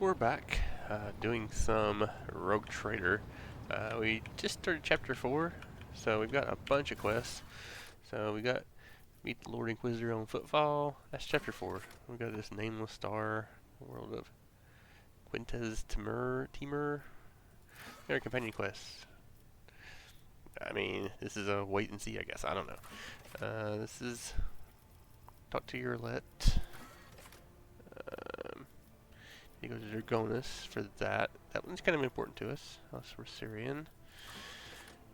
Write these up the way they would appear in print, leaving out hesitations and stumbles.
We're back doing some Rogue Trader. We just started Chapter 4, so we've got a bunch of quests. So we got Meet the Lord Inquisitor on Footfall. That's Chapter 4. We got this Nameless Star, World of Quintez Timur. Their companion quests. I mean, this is a wait and see, I guess. I don't know. This is Talk to your let. You go to Dragonus for that. That one's kind of important to us. Also, we're Syrian.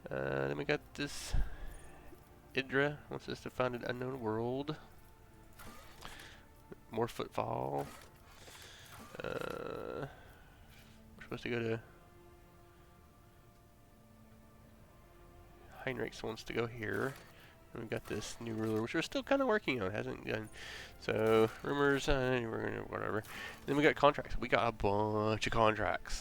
Then we got this Idra wants us to find an unknown world. More Footfall. We're supposed to go to Heinrichs wants to go here. And we got this new ruler, which we're still kind of working on. Hasn't done. So rumors, we're gonna whatever. Then we got contracts. We got a bunch of contracts.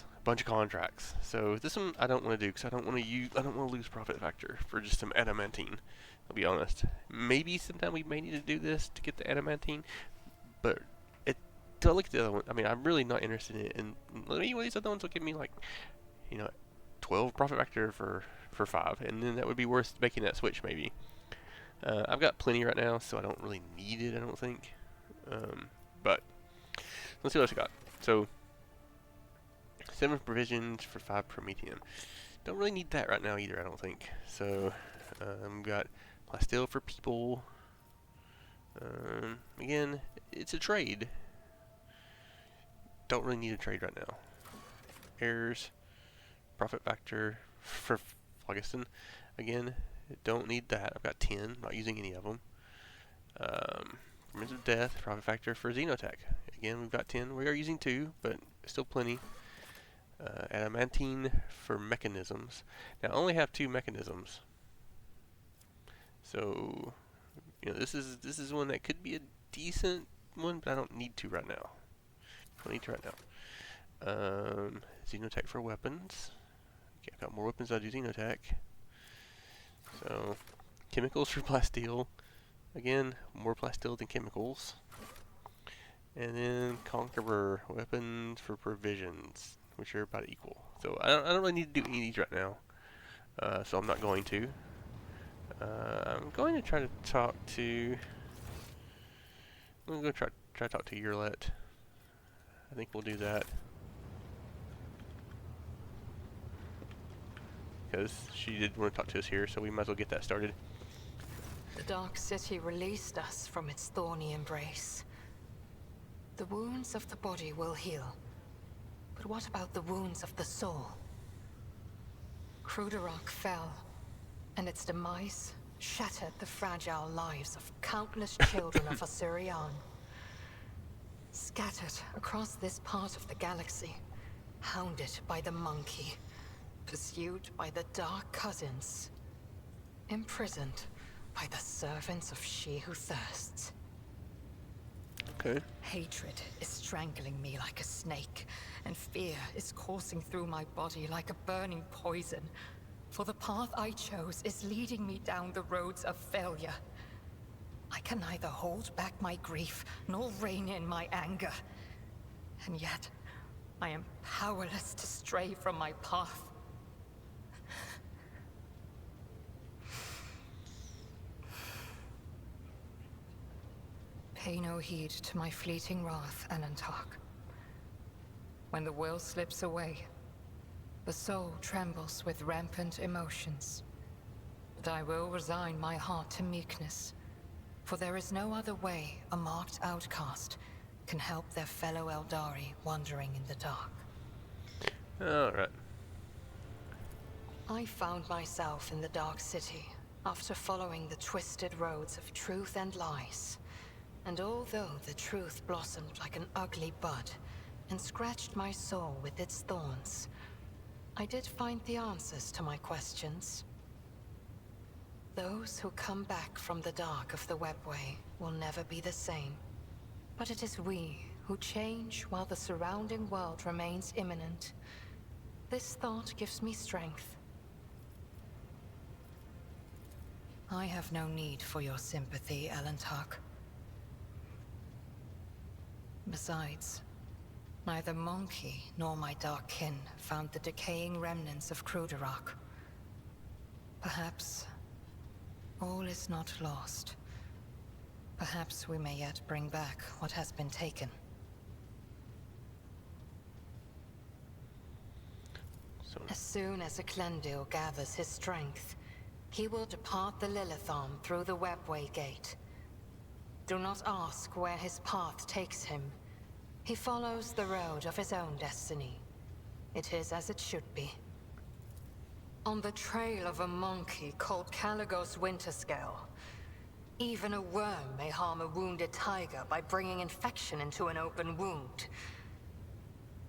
So this one I don't want to do because I don't want to lose profit factor for just some adamantine. I'll be honest. Maybe sometime we may need to do this to get the adamantine, but to look at the other one, I mean, I'm really not interested in it. And maybe one of these other ones will give me like, 12 profit factor for 5, and then that would be worth making that switch maybe. I've got plenty right now, so I don't really need it, I don't think. But let's see what else I got. So 7 provisions for 5 promethium. Don't really need that right now either, I don't think. So got plasteel for people. Again, it's a trade. Don't really need a trade right now. Errors, profit factor for phlogiston. Again, don't need that. I've got 10. Not using any of them. Remains of Death, profit factor for Xenotech. Again, we've got 10. We are using 2, but still plenty. Adamantine for mechanisms. Now, I only have 2 mechanisms. So, this is one that could be a decent one, but I don't need to right now. Xenotech for weapons. Okay, I've got more weapons than I do Xenotech. So, chemicals for plasteel. Again, more plasteel than chemicals. And then Conqueror, weapons for provisions, which are about equal. So I don't really need to do any of these right now. So I'm not going to. I'm going to try to talk to... I'm going to go try to talk to Yurlet. I think we'll do that. Because she did want to talk to us here, so we might as well get that started. The Dark City released us from its thorny embrace. The wounds of the body will heal. But what about the wounds of the soul? Kruderok fell, and its demise shattered the fragile lives of countless children of Assyrian. Scattered across this part of the galaxy, hounded by the monkey, pursued by the Dark Cousins, imprisoned by the servants of she who thirsts. Okay. Hatred is strangling me like a snake, and fear is coursing through my body like a burning poison. For the path I chose is leading me down the roads of failure. I can neither hold back my grief, nor rein in my anger. And yet, I am powerless to stray from my path. Pay no heed to my fleeting wrath, Alantark. When the will slips away, the soul trembles with rampant emotions. But I will resign my heart to meekness, for there is no other way a marked outcast can help their fellow Eldari wandering in the dark. Alright. I found myself in the Dark City after following the twisted roads of truth and lies. And although the truth blossomed like an ugly bud and scratched my soul with its thorns, I did find the answers to my questions. Those who come back from the dark of the webway will never be the same. But it is we who change while the surrounding world remains imminent. This thought gives me strength. I have no need for your sympathy, Alantark. Besides, Neither Monkey nor my dark kin found the decaying remnants of Kruderach. Perhaps all is not lost. Perhaps we may yet bring back what has been taken. So, As soon as Eklendil gathers his strength, he will depart the Lilitharm through the Webway Gate. Do not ask where his path takes him. He follows the road of his own destiny. It is as it should be. On the trail of a monkey called Caligos Winterscale. Even a worm may harm a wounded tiger by bringing infection into an open wound.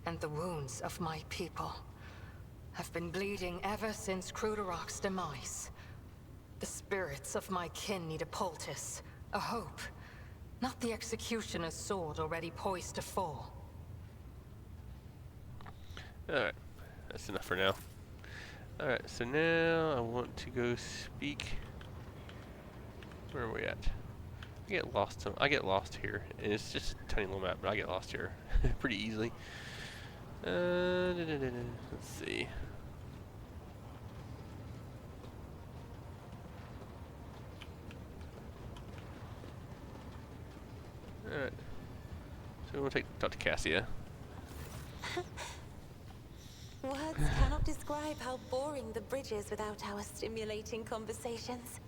And the wounds of my people have been bleeding ever since Kruderach's demise. The spirits of my kin need a poultice, a hope, not the executioner's sword already poised to fall. alright, that's enough for now. Alright, so now I want to go speak. Where are we at? I get lost here. And it's just a tiny little map, but I get lost here pretty easily. Let's see. Alright. So we'll talk to Cassia. Words cannot describe how boring the bridge is without our stimulating conversations.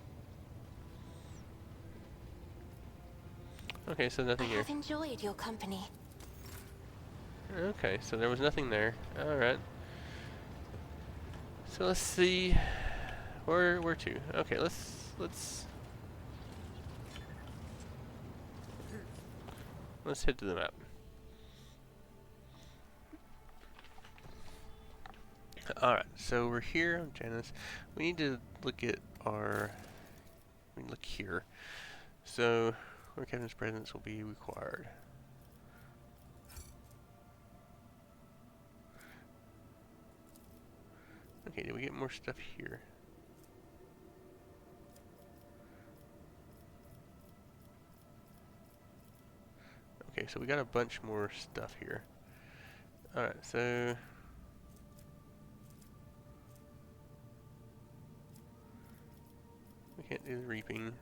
Okay, so nothing I here. have enjoyed your company. Okay, so there was nothing there. Alright. So let's see where to. Okay, let's head to the map. Alright, so we're here on Janus. We need to look at look here. So where Captain's presence will be required. Okay, did we get more stuff here? Okay, so we got a bunch more stuff here. Alright, so we can't do the reaping.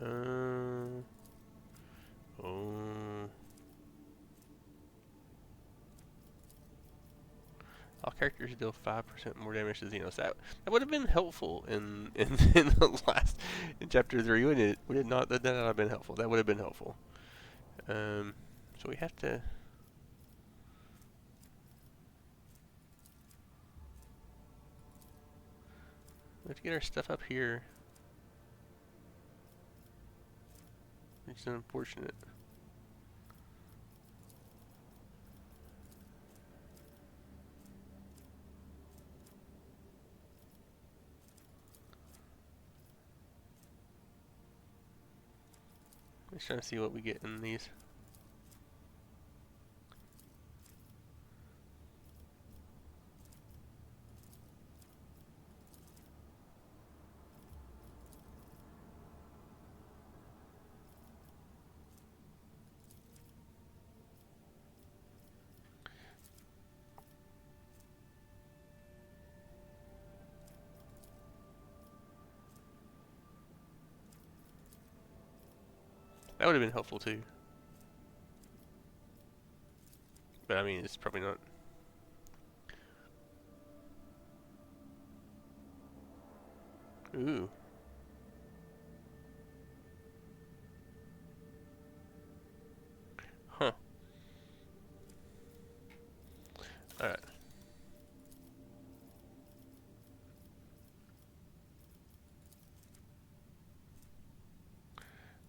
Oh. All characters deal 5% more damage to Xenos. That would have been helpful in in the last in chapter 3, wouldn't it? Would it not? That would have been helpful. That would have been helpful. So we have to. We have to get our stuff up here. It's unfortunate. Just trying to see what we get in these. That would have been helpful too. But I mean, it's probably not. Ooh. Huh. Alright.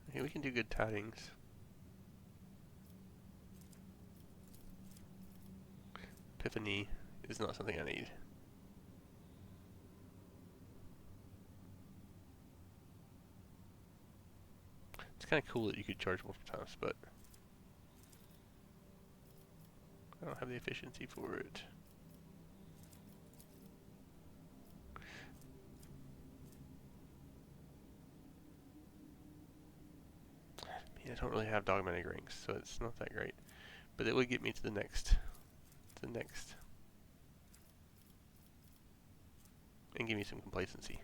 Okay, we can do good tidings. Epiphany is not something I need. It's kind of cool that you could charge multiple times, but I don't have the efficiency for it. I mean, I don't really have dogmatic rings, so it's not that great. But it would get me to the next, and give me some complacency.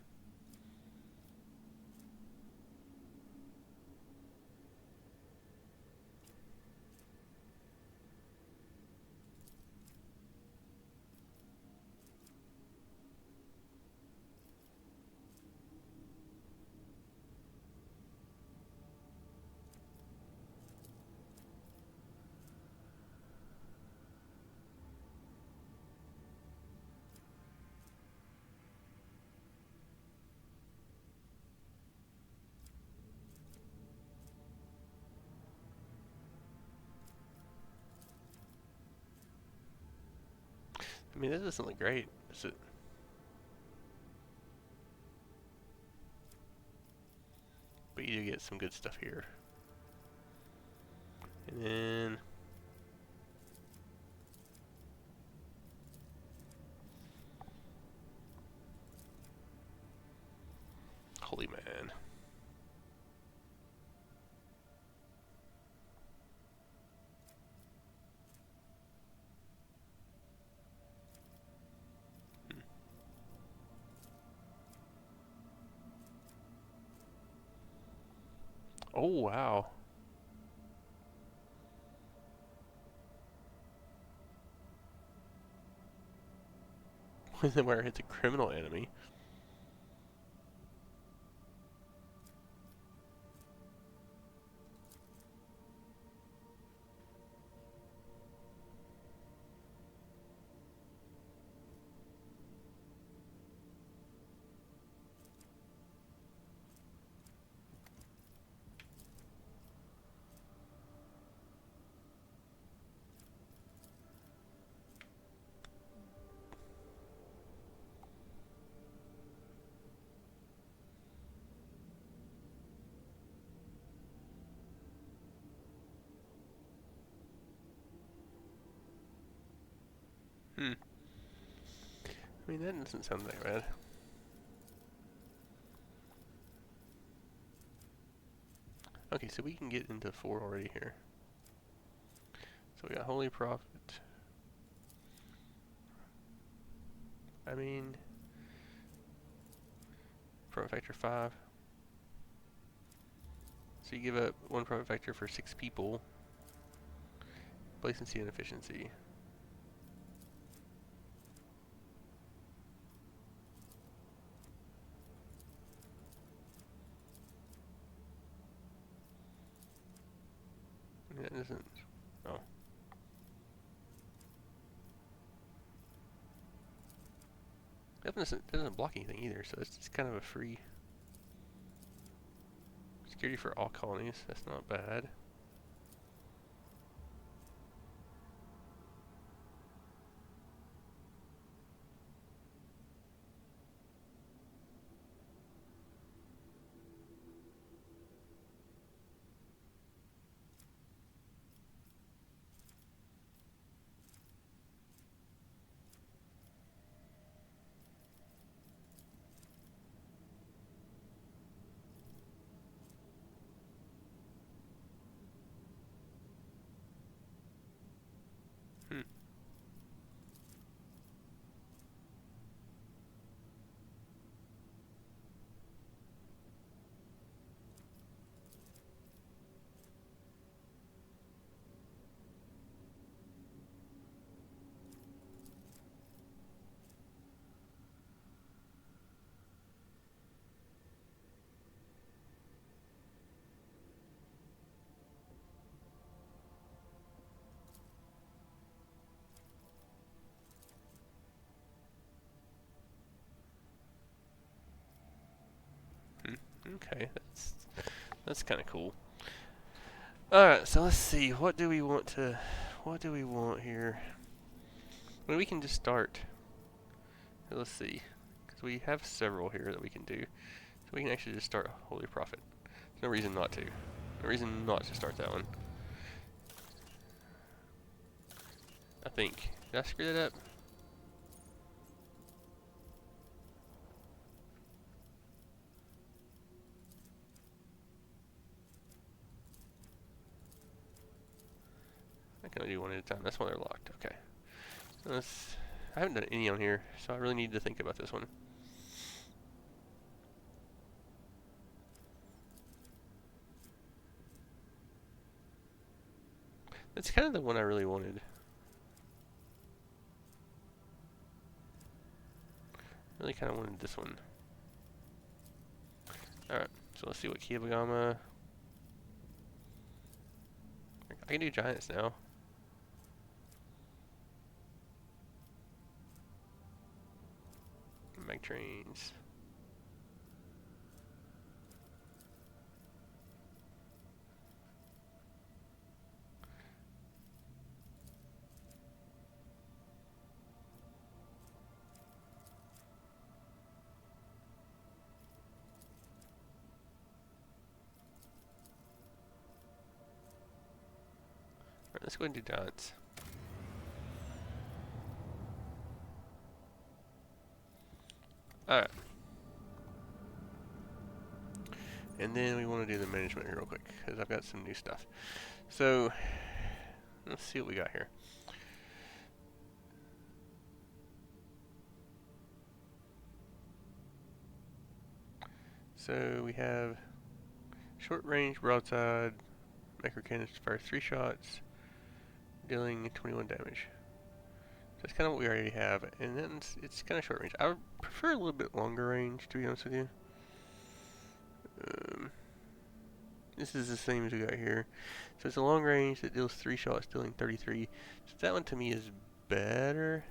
I mean, this doesn't look great, is it? But you do get some good stuff here. And then holy man. Oh wow. Where it's a criminal enemy. Hmm. I mean, that doesn't sound that bad. Okay, so we can get into 4 already here. So we got Holy Prophet. I mean, Profit Factor 5. So you give up 1 Profit Factor for 6 people. Complacency and efficiency. That doesn't. Oh. That doesn't block anything either, so it's just kind of a free security for all colonies. That's not bad. Hmm. Okay, that's kind of cool. Alright, so let's see. What do we want here? Well, we can just start. So let's see. Because we have several here that we can do. So we can actually just start Holy Prophet. There's no reason not to. No reason not to start that one. I think. Did I screw that up? I can only do one at a time. That's why they're locked. Okay. I haven't done any on here, so I really need to think about this one. That's kind of the one I really wanted. Really kind of wanted this one. Alright, so let's see what Kiyabagama. I can do giants now. Mag trains. Alright, let's go and do giants. Alright. And then we want to do the management here real quick, because I've got some new stuff. So, let's see what we got here. So we have short range broadside, micro cannons fire 3 shots, dealing 21 damage. So that's kind of what we already have, and then it's kind of short range. I would prefer a little bit longer range, to be honest with you. This is the same as we got here. So it's a long range that deals 3 shots, dealing 33. So that one to me is better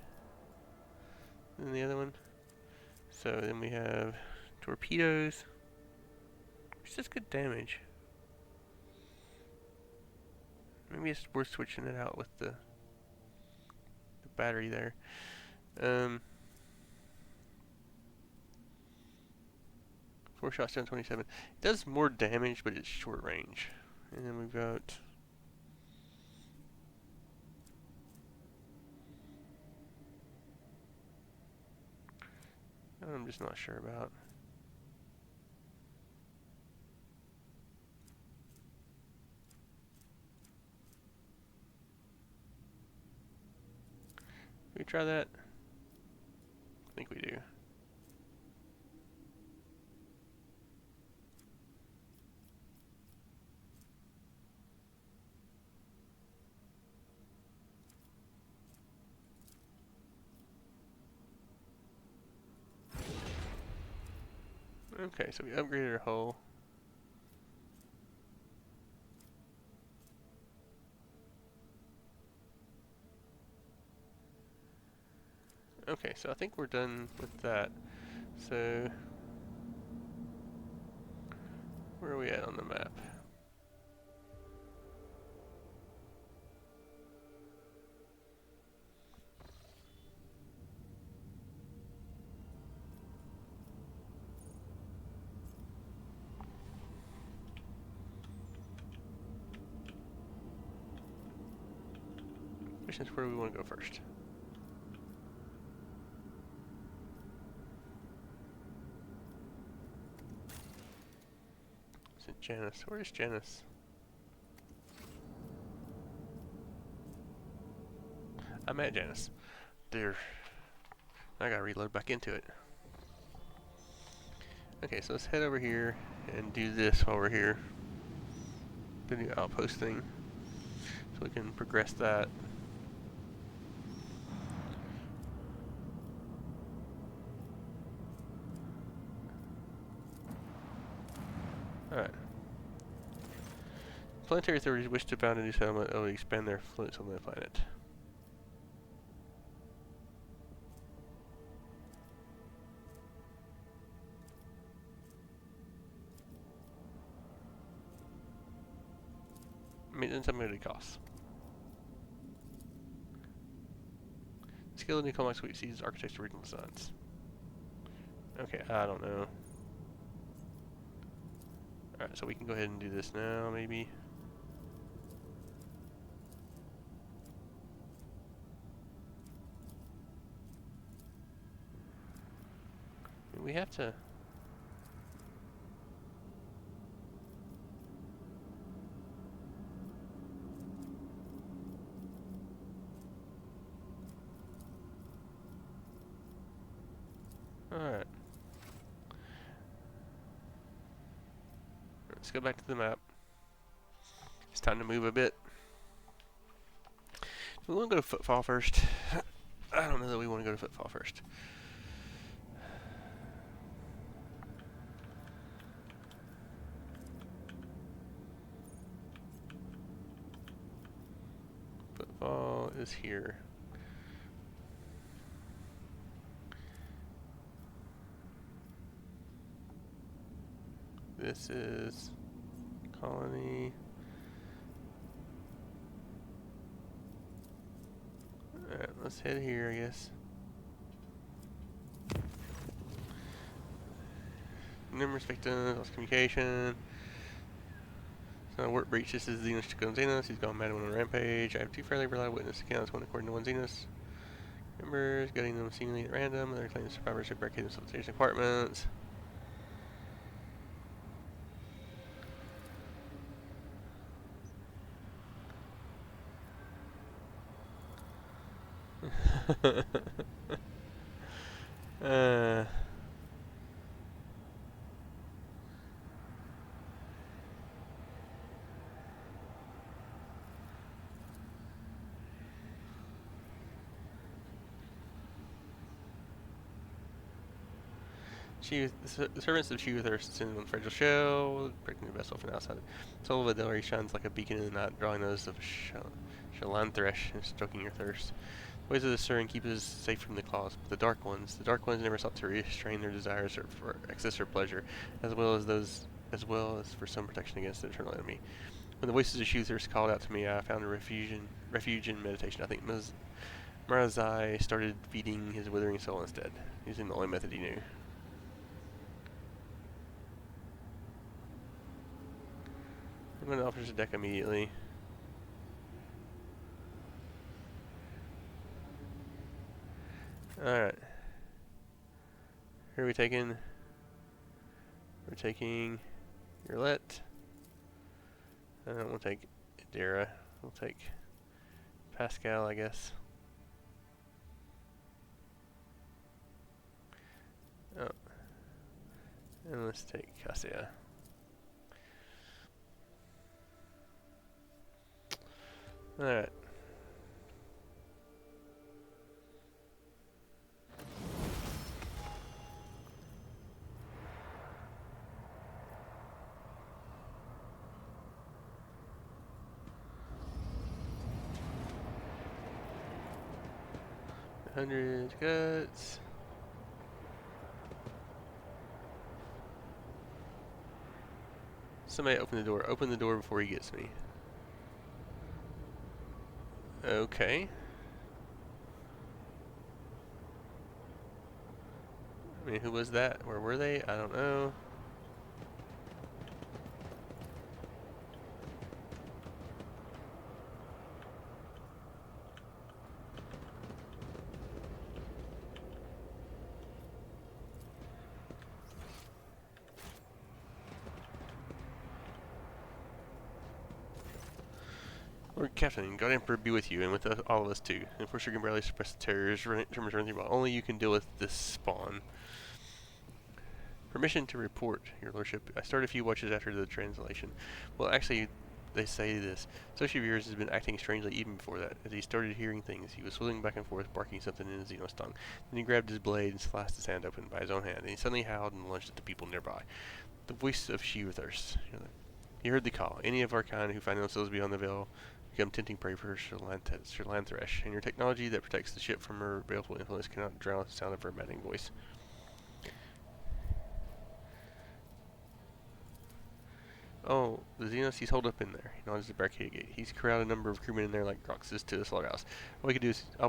than the other one. So then we have torpedoes, which does good damage. Maybe it's worth switching it out with the battery there. 4 shots down 27. It does more damage, but it's short range. And then we've got I'm just not sure about. Can we try that? I think we do. Okay, so we upgraded our hull. Okay, so I think we're done with that. So, where are we at on the map? Which is where we want to go first. Is it Janus? Where is Janus? I'm at Janus. There. I gotta reload back into it. Okay, so let's head over here and do this while we're here. The new outpost thing. So we can progress that. Alright. Planetary authorities wish to found a new settlement that will expand their influence on the planet. Maintenance unlimited costs. Skill in the complex suite sees architect's original designs. Okay, I don't know. Alright, so we can go ahead and do this now, maybe. We have to... Alright. Let's go back to the map. It's time to move a bit. We want to go to footfall first. I don't know that we want to go to footfall first. Footfall is here. This is colony. Alright, let's head here, I guess. Numerous victims, lost communication. Work breach. This is Xenos to Xenos. He's gone mad on a rampage. I have two fairly reliable witness accounts, one according to one Xenos. Members getting them seemingly at random. Other claims survivors have barricaded themselves in station apartments. The servants of She are sitting on a fragile shell, breaking the vessel from the outside. The soul of Adelery shines like a beacon in the night, drawing those of Shalanthresh and stoking your thirst. The ways of the Surin keep us safe from the claws, but the Dark Ones never sought to restrain their desires or for excess or pleasure, as well as for some protection against the eternal enemy. When the voices of She-Thirst called out to me, I found a refuge in meditation. I think Marazai started feeding his withering soul instead, using the only method he knew. I'm going to offer the deck immediately. Alright. Who are we taking? We're taking Yurlet. We'll take Dara. We'll take Pascal, I guess. Oh. And let's take Cassia. Alright. $100 guts. Somebody open the door. Open the door before he gets me. Okay. I mean, who was that? Where were they? I don't know. Lord Captain, God Emperor be with you, and with all of us too. And for sure can barely suppress the terrors, tremors running through, only you can deal with this spawn. Permission to report, Your Lordship. I started a few watches after the translation. Well, actually, they say this. Associate of yours has been acting strangely even before that. As he started hearing things, he was swilling back and forth, barking something in his Xenos tongue. Then he grabbed his blade and sliced his hand open by his own hand, and he suddenly howled and lunged at the people nearby. The voice of She-Thirst. He heard the call. Any of our kind who find themselves beyond the veil become tempting prey for Shalanthresh, and your technology that protects the ship from her baleful influence cannot drown the sound of her maddening voice. Oh, the Xenos, he's holed up in there. You know, there's a barricaded gate. He's corralled a number of crewmen in there like Roxas to the slaughterhouse. All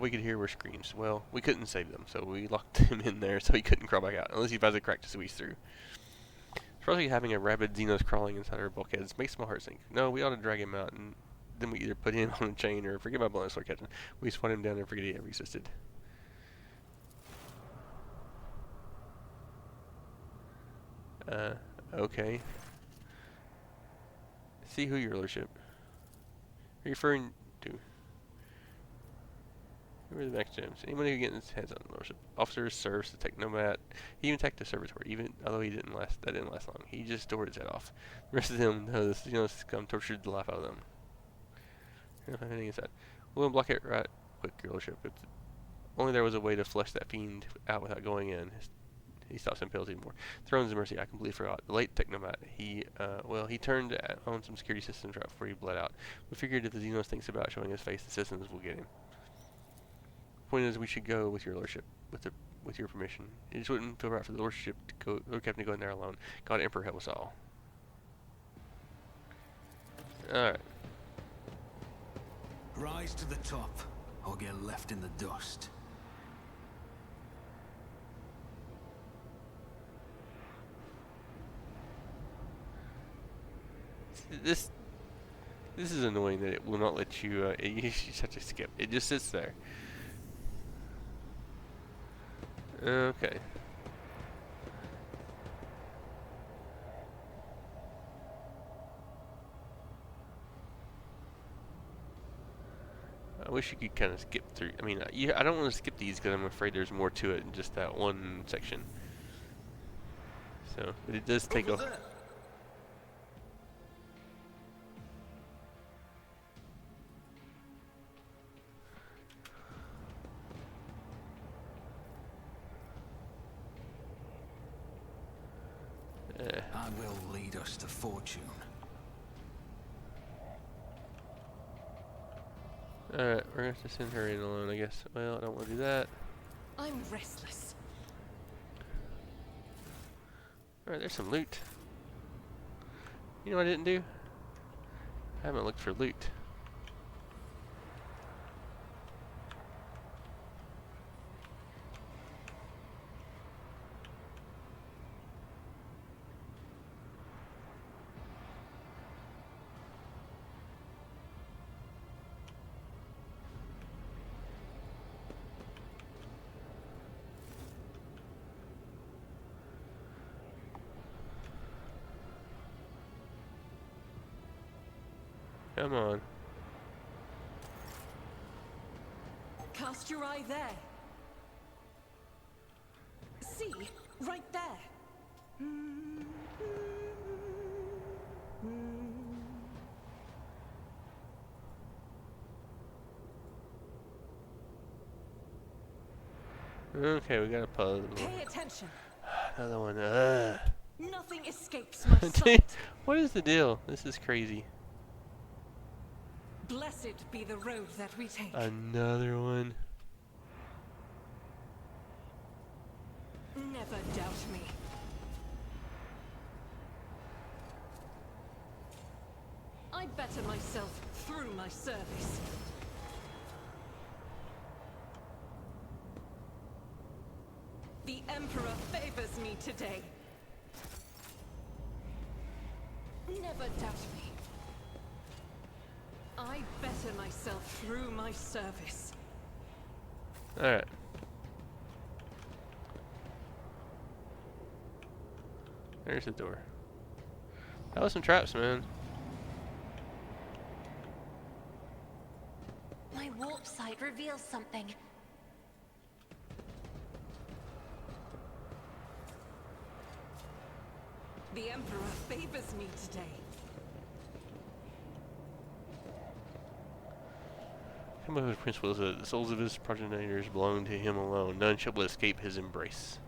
we could hear were screams. Well, we couldn't save them, so we locked him in there so he couldn't crawl back out, unless he finds a crack to squeeze through. Especially having a rabid Xenos crawling inside our bulkheads makes my heart sink. No, we ought to drag him out, and then we either put him on a chain or forget about bonus sword catching. We swat him down and forget he ever existed. Okay. See who your lordship. Are you referring to? Who are the max gems? Anyone who gets his hands on the lordship. Officers, serfs, the technomat. He even attacked the servitor, even although that didn't last long. He just tore his head off. The rest of them, no, this scum tortured the life out of them. I don't have anything inside. We'll block it right quick, your lordship. If only there was a way to flush that fiend out without going in. He stops and impales even more. Thrones of mercy, I completely forgot. The late technomat, he turned on some security systems right before he bled out. We figured if the Xenos thinks about showing his face, the systems will get him. Point is, we should go with your lordship, with your permission. It just wouldn't feel right for the lordship to go, or captain to go in there alone. God, Emperor, help us all. Alright. Rise to the top, or get left in the dust. This is annoying that it will not let you, you just have to skip. It just sits there. Okay. I wish you could kind of skip through. I mean, I don't want to skip these because I'm afraid there's more to it than just that one section. So, but it does take off. I will lead us to fortune. Alright, we're gonna have to send her in alone, I guess. Well, I don't want to do that. I'm restless. Alright, there's some loot. You know what I didn't do? I haven't looked for loot. Come on. Cast your eye there. See, right there. Okay, we got a puzzle. Pay attention. Another one. Nothing escapes my sight. What is the deal? This is crazy. Blessed be the road that we take. Another one. Never doubt me. I better myself through my service. The Emperor favors me today. Never doubt me. I better myself through my service. Alright. There's the door. That was some traps, man. My warp sight reveals something. The Emperor favors me today. Come with the Prince Wills, the souls of his progenitors belong to him alone. None shall escape his embrace.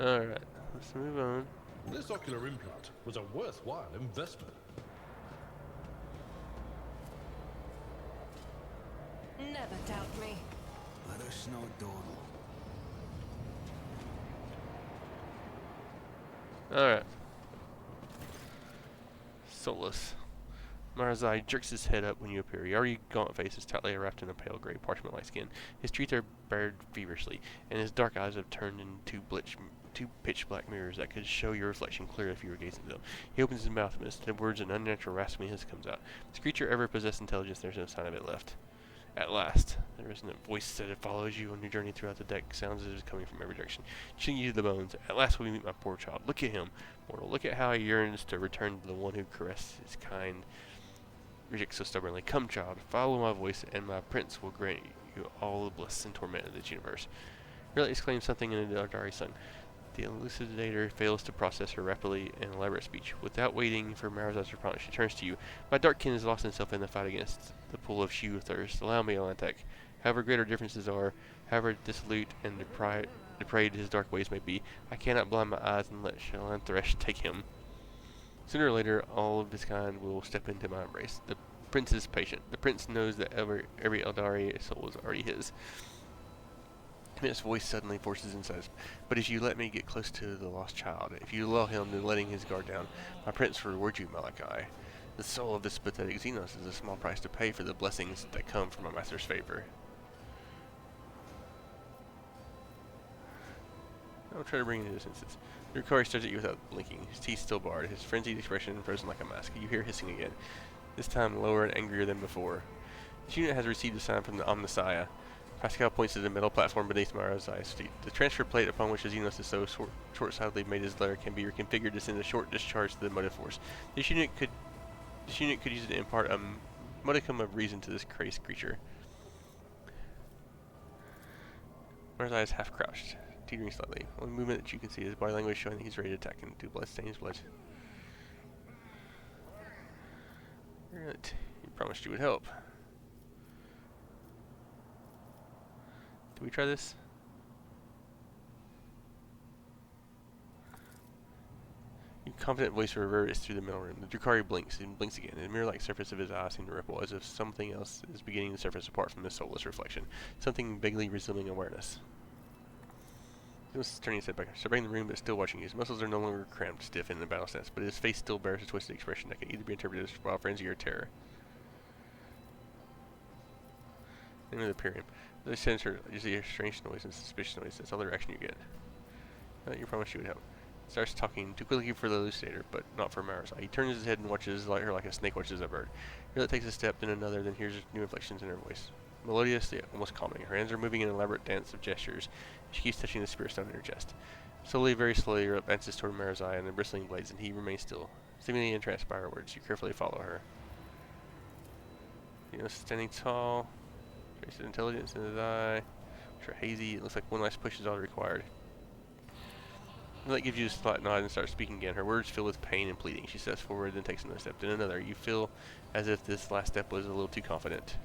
Alright, let's move on. This ocular implant was a worthwhile investment. never doubt me. Let us know, dawdle. Alright. Soulless. Marazai jerks his head up when you appear. He already gaunt face is tightly wrapped in a pale gray parchment-like skin. His teeth are bared feverishly, and his dark eyes have turned into two pitch-black mirrors that could show your reflection clear if you were gazing at them. He opens his mouth, and instead of words, an unnatural rasping hiss comes out. This creature ever possessed intelligence, there's no sign of it left. At last, there isn't a voice that follows you on your journey throughout the deck. Sounds as if it's coming from every direction, chilling you to the bones. At last we meet my poor child. Look at him, mortal. Look at how he yearns to return to the one who caresses his kind. Rejects so stubbornly. Come, child, follow my voice, and my prince will grant you all the bliss and torment of this universe. Really exclaims something in the Ardari sung. The elucidator fails to process her rapidly and elaborate speech. Without waiting for Marazai's response, she turns to you. My dark kin has lost himself in the fight against the pool of shew thirst. Allow me, Atlantic. However great our differences are, however dissolute and depraved his dark ways may be, I cannot blind my eyes and let Shalanthresh take him. Sooner or later, all of this kind will step into my embrace. The prince is patient. The prince knows that every Eldari soul is already his. His voice suddenly forces inside. But if you let me get close to the lost child, if you lull him to letting his guard down, my prince will reward you, Malachi. The soul of this pathetic Xenos is a small price to pay for the blessings that come from my master's favor. I'll try to bring you to this instance. Drukari stares at you without blinking, his teeth still barred, his frenzied expression frozen like a mask. You hear hissing again, this time lower and angrier than before. This unit has received a sign from the Omnissiah. Pascal points to the metal platform beneath Marazai's feet. The transfer plate upon which Xenos is so short-sightedly made his letter can be reconfigured to send a short discharge to the motive force. This unit could use it to impart a modicum of reason to this crazed creature. Marazai is half crouched, teetering slightly. Only movement that you can see is body language showing that he's ready to attack and do blood-stained blood. Right. You promised you would help. Do we try this? Your confident voice reverberates through the metal room. The Drukari blinks and blinks again. The mirror-like surface of his eyes seems to ripple, as if something else is beginning to surface apart from his soulless reflection. Something vaguely resembling awareness. He was turning his head back, surveying the room but still watching you. His muscles are no longer cramped, stiff in the battle stance, but his face still bears a twisted expression that can either be interpreted as wild frenzy or terror. Name of the Imperium. The sensor, you see a strange noise and suspicious noise. That's all the reaction you get. You promised you would help. Starts talking too quickly for the elucidator, but not for Marazai. He turns his head and watches her like a snake watches a bird. Rilla takes a step, then another, then hears new inflections in her voice. Melodious, yet almost calming. Her hands are moving in an elaborate dance of gestures. She keeps touching the spear stone in her chest. Slowly, very slowly, Rilla advances toward Marazai and the bristling blades, and he remains still. Seemingly entranced by her words, you carefully follow her. Standing tall. Trace of intelligence in his eye. Which are hazy. It looks like one last push is all required. That gives you a slight nod and starts speaking again. Her words fill with pain and pleading. She steps forward, then takes another step, then another. You feel as if this last step was a little too confident.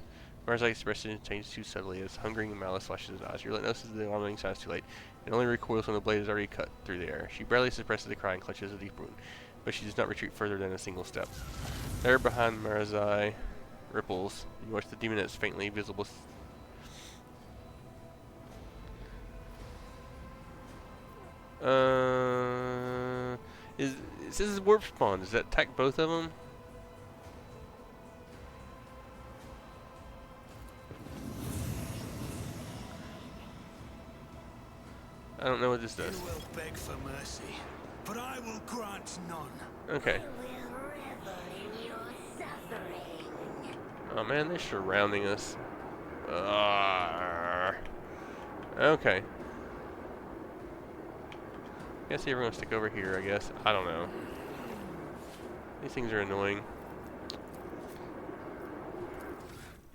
Marazai's expression changes too subtly as hungering malice flashes his eyes. Your notices the alarming signs too late, and only recoils when the blade is already cut through the air. She barely suppresses a cry and clutches a deep wound, but she does not retreat further than a single step. There behind Marazai ripples. You watch the demonette's faintly visible it says warp spawn. Does that attack both of them? I don't know what this does. You will beg for mercy, but I will grant none. Okay. Oh man, they're surrounding us. Okay. Guess everyone's stick over here, I guess. I don't know. These things are annoying.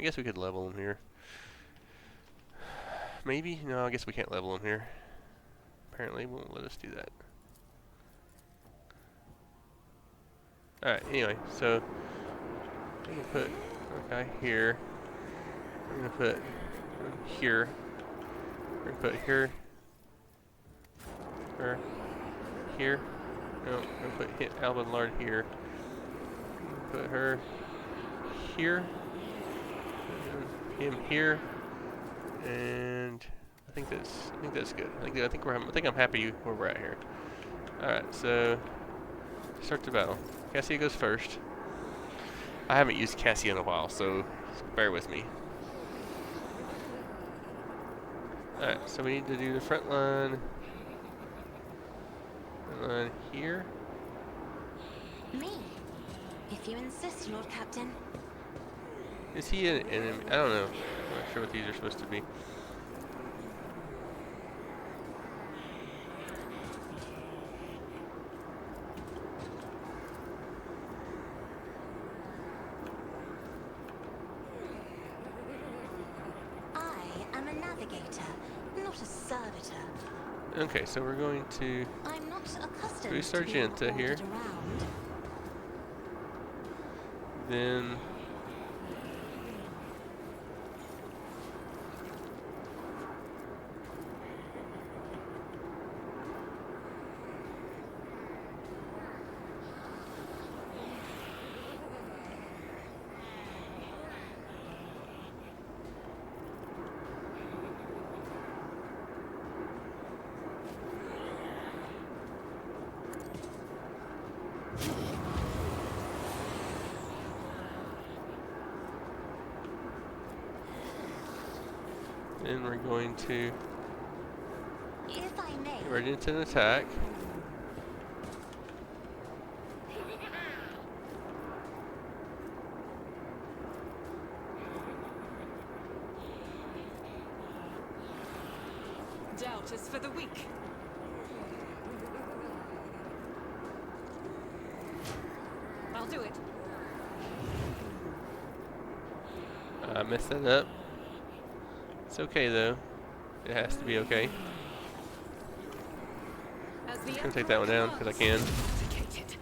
I guess we could level them here. Maybe? No, I guess we can't level them here. Apparently, it won't let us do that. Alright, anyway, so I'm going to put a guy here. I'm going to put here. We're going to put here. Her. Here. No, I'm going to put Alvin Lard here. Put her here. Him here. And I think that's good. I think I'm happy where we're at here. All right, so start the battle. Cassia goes first. I haven't used Cassia in a while, so bear with me. All right, so we need to do the front line. Front line here. Me? If you insist, Lord Captain. Is he an enemy? I don't know. I'm not sure what these are supposed to be. I am a navigator, not a servitor. Okay, so we're going to I'm not accustomed do to being Sargenta here. ordered around. Then we're going to If I may. get ready to attack. Doubt is for the weak. I'll do it. I messed that up. It's okay though. It has to be okay. As the I'm gonna take that one down because I can. Vindicated.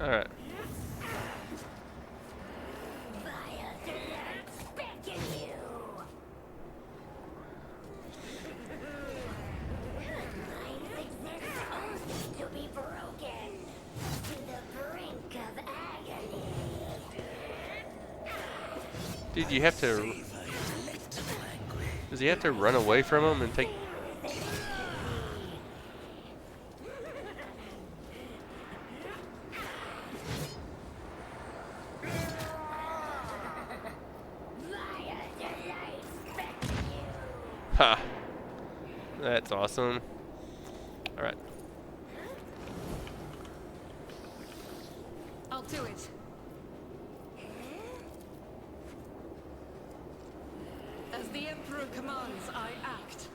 All right. Dude, you have to. Does he have to run away from him and take? Ha! That's awesome. All right. I'll do it. As the Emperor commands, I act.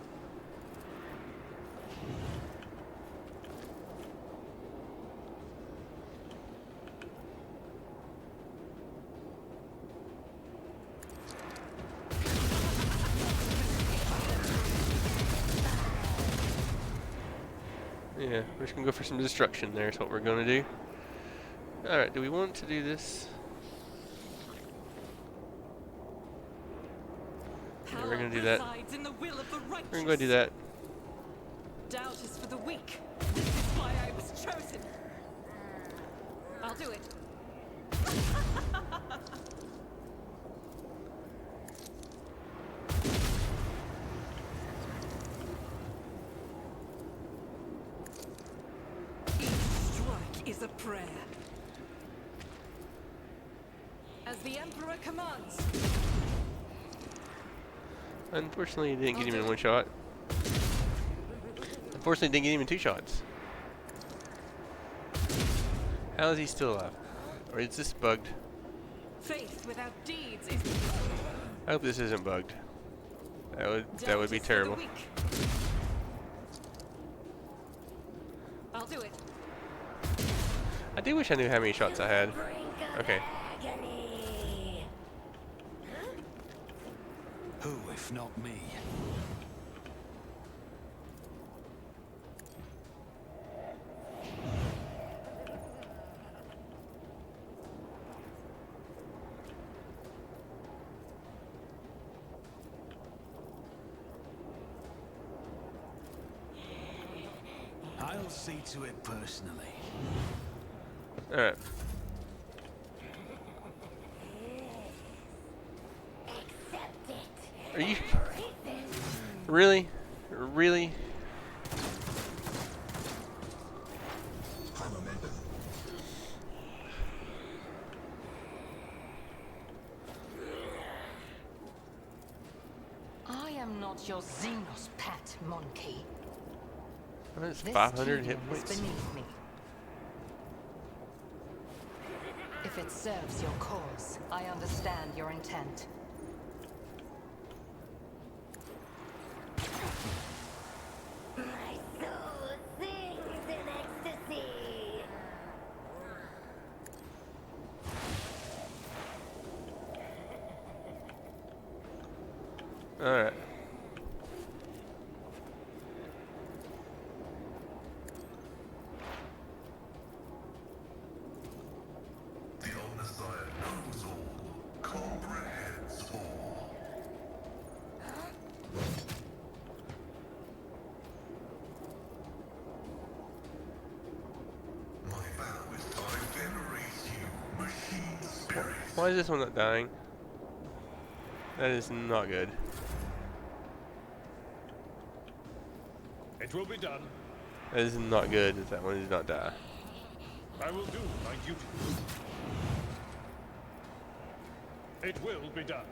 Yeah, we're just gonna go for some destruction there is what we're gonna do. Alright, do we want to do this? Yeah, we're gonna do that. In the will of the righteous. We're gonna go do that. Doubt is for the weak. This is why I was chosen. I'll do it. Each strike is a prayer. As the Emperor commands. Unfortunately, it didn't get him in one shot. Unfortunately, it didn't get him in two shots. How is he still alive? Or is this bugged? Faith without deeds is. I hope this isn't bugged. That would be Doubt is for the terrible. weak. I'll do it. I do wish I knew how many shots I had. Okay. Who, if not me? I'll see to it personally. Alright. Are you really? Really? I am not your Xenos pet, monkey. That's This 500 tedium hit is points. beneath me. If it serves your cause, I understand your intent. My soul sings in ecstasy. Alright. The Omnissiah knows all, comprehends all. My vow is I venerate you, machine spirits. Why is this one not dying? That is not good. It will be done. That is not good that that one does not die. I will do my duty. It will be done.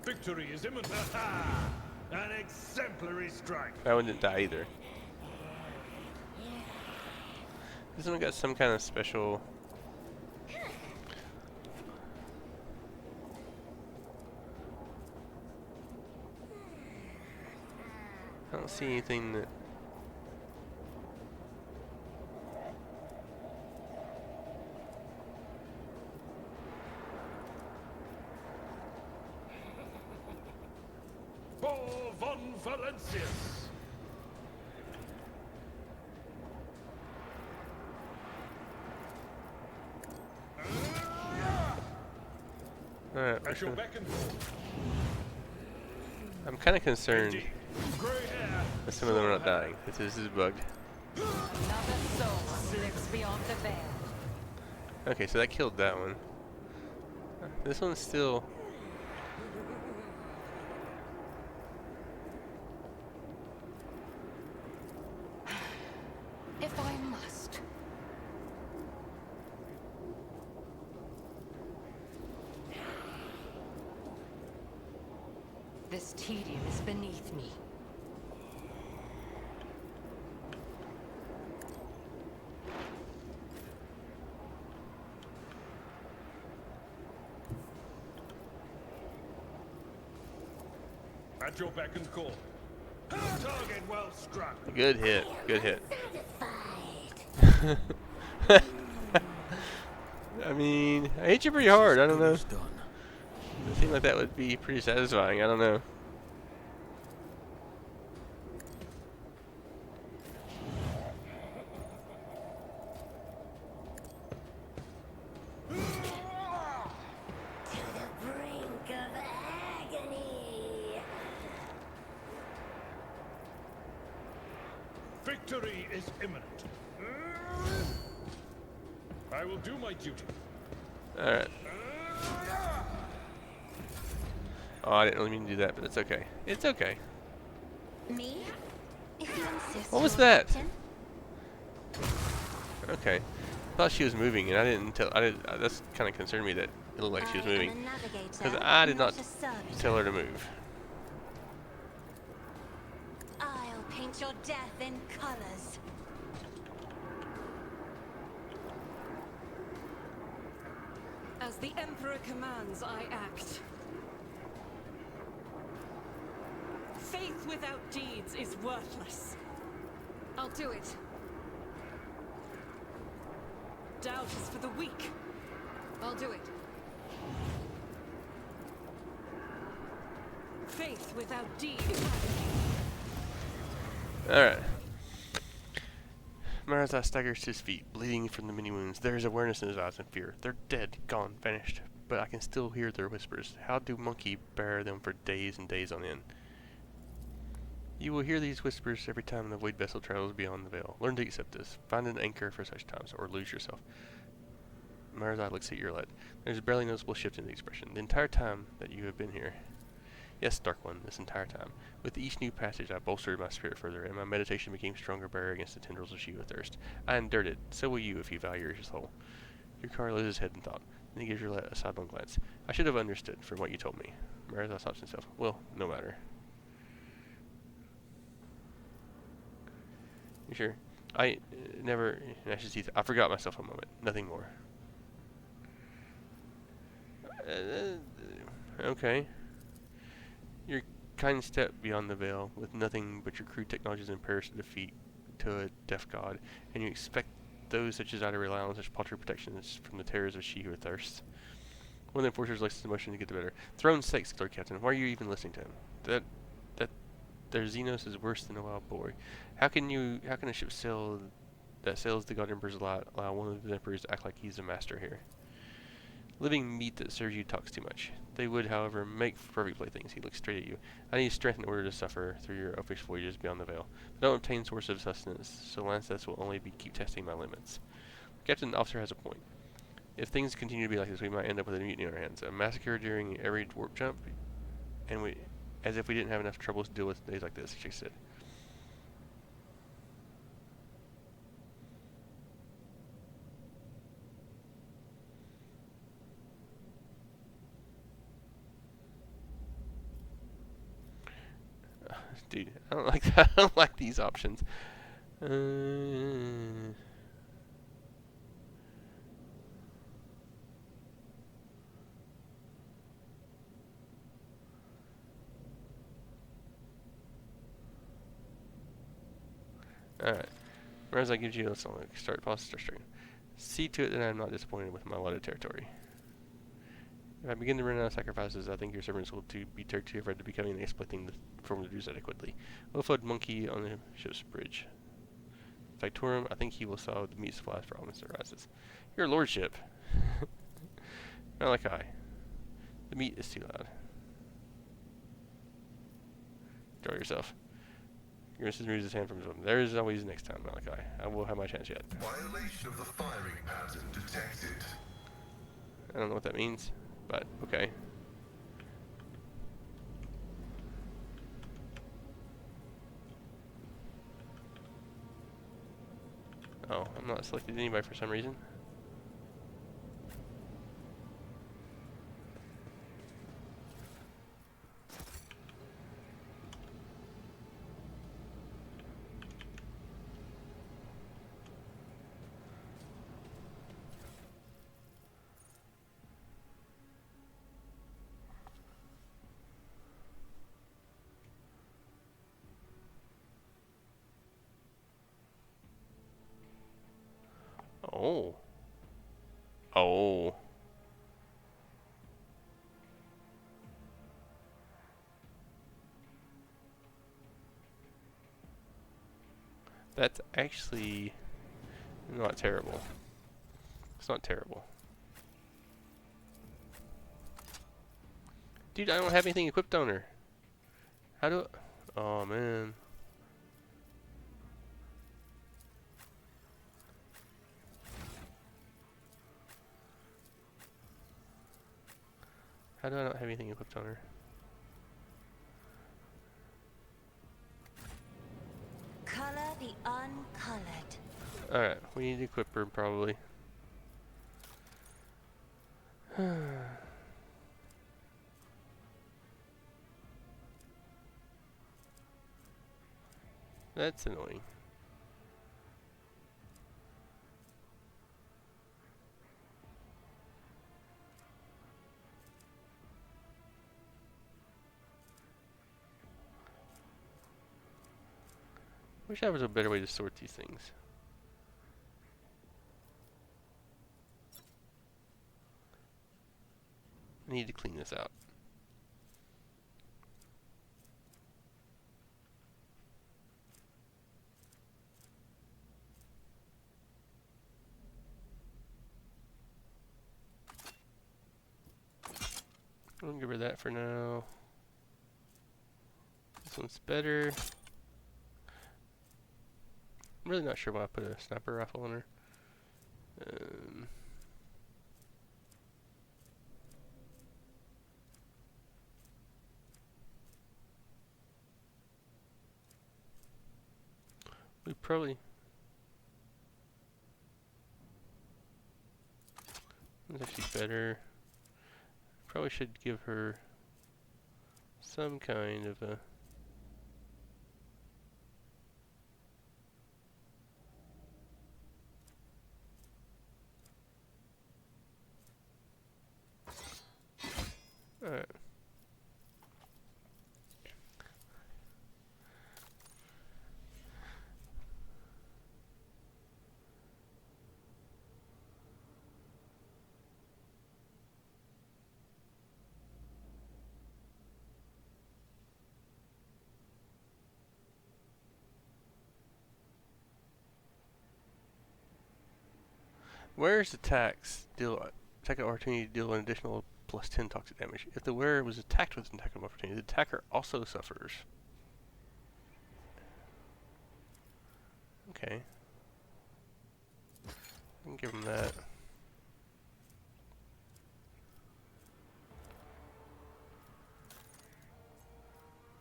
Victory is imminent. Aha! An exemplary strike. That one didn't die either. This one got some kind of special. I don't see anything that. For von Valentius. Alright, At your beck and call. I'm kind of concerned Indeed. Grey hair. that some of them are not dying. This is bugged. Another soul slips beyond the veil. Okay, so that killed that one. This one's still. If I must. This tedium is beneath me. At your beck and call. Target well struck. Good hit. Good hit. Satisfied. I mean, I hit you pretty hard. I don't know. It's done. It seemed like that would be pretty satisfying. I don't know. To the brink of agony. Victory is imminent. I will do my duty. Alright. Oh, I didn't really mean to do that, but it's okay. It's okay. Me? If you insist. What was Lord that? Captain. Okay. I thought she was moving, and I didn't tell. That's kind of concerned me that it looked like she was I am moving. a navigator, Because I did not a servitor. tell her to move. I'll paint your death in colors. As the Emperor commands, I act. Faith without deeds is worthless. I'll do it. Doubt is for the weak. I'll do it. Faith without deed. Alright. Marazai staggers to his feet, bleeding from the many wounds. There is awareness in his eyes and fear. They're dead, gone, vanished. But I can still hear their whispers. How do monkey bear them for days and days on end? You will hear these whispers every time the void vessel travels beyond the veil. Learn to accept this. Find an anchor for such times, or lose yourself. Marzad looks at your lead. There's a barely noticeable shift in the expression. The entire time that you have been here. Yes, Dark One, this entire time. With each new passage, I bolstered my spirit further, and my meditation became stronger barrier against the tendrils of Shiva thirst. I endured it. So will you, if you value your soul. Yukari loses his head in thought. Then he gives your a sidelong glance. I should have understood from what you told me. Marzad stops himself. Well, no matter. You sure? I never gnashed his teeth. I forgot myself a moment. Nothing more. Okay. Your kind step beyond the veil, with nothing but your crude technologies and prayers to defeat to a deaf god, and you expect those such as I to rely on such paltry protections from the terrors of she who thirsts. One of the enforcers likes the motion to get the better. Throne's sakes, Lord Captain, why are you even listening to him? Their Xenos is worse than a wild boar. How can a ship that sails the God Emperor's lot allow one of the Emperors to act like he's a master here? Living meat that serves you talks too much. They would, however, make perfect playthings. He looks straight at you. I need strength in order to suffer through your oafish voyages beyond the veil. I don't obtain source of sustenance, so Lancets will only keep testing my limits. Captain Officer has a point. If things continue to be like this, we might end up with a mutiny on our hands. A massacre during every warp jump, and as if we didn't have enough troubles to deal with days like this, she said. Dude, I don't like that. I don't like these options. Alright. Whereas I gives you a song, start string. See to it that I am not disappointed with my allotted territory. If I begin to run out of sacrifices, I think your servants will be terrified to becoming and exploiting the form to do so adequately. Well-fed monkey on the ship's bridge. Factorum, I think he will solve the meat supplies problem as it arises. Your lordship. Malachi. The meat is too loud. Draw yourself. Grimace removes his hand from his weapon. There is always next time, Malachi. I will have my chance yet. Violation of the firing pattern detected. I don't know what that means, but okay. Oh, I'm not selected anybody for some reason. Oh. Oh. That's actually not terrible. It's not terrible. Dude, I don't have anything equipped on her. How do I... Oh, man. How do I not have anything equipped on her? Color the uncolored. Alright, we need to equip her probably. That's annoying. Wish there was a better way to sort these things. I need to clean this out. I'll get rid of that for now. This one's better. I'm really not sure why I put a sniper rifle on her. We probably... That's actually better. Probably should give her some kind of a... Alright. Wearer's attacks deal attack of opportunity to deal an additional plus 10 toxic damage. If the wearer was attacked with an attack of opportunity, the attacker also suffers. Okay. I can give him that.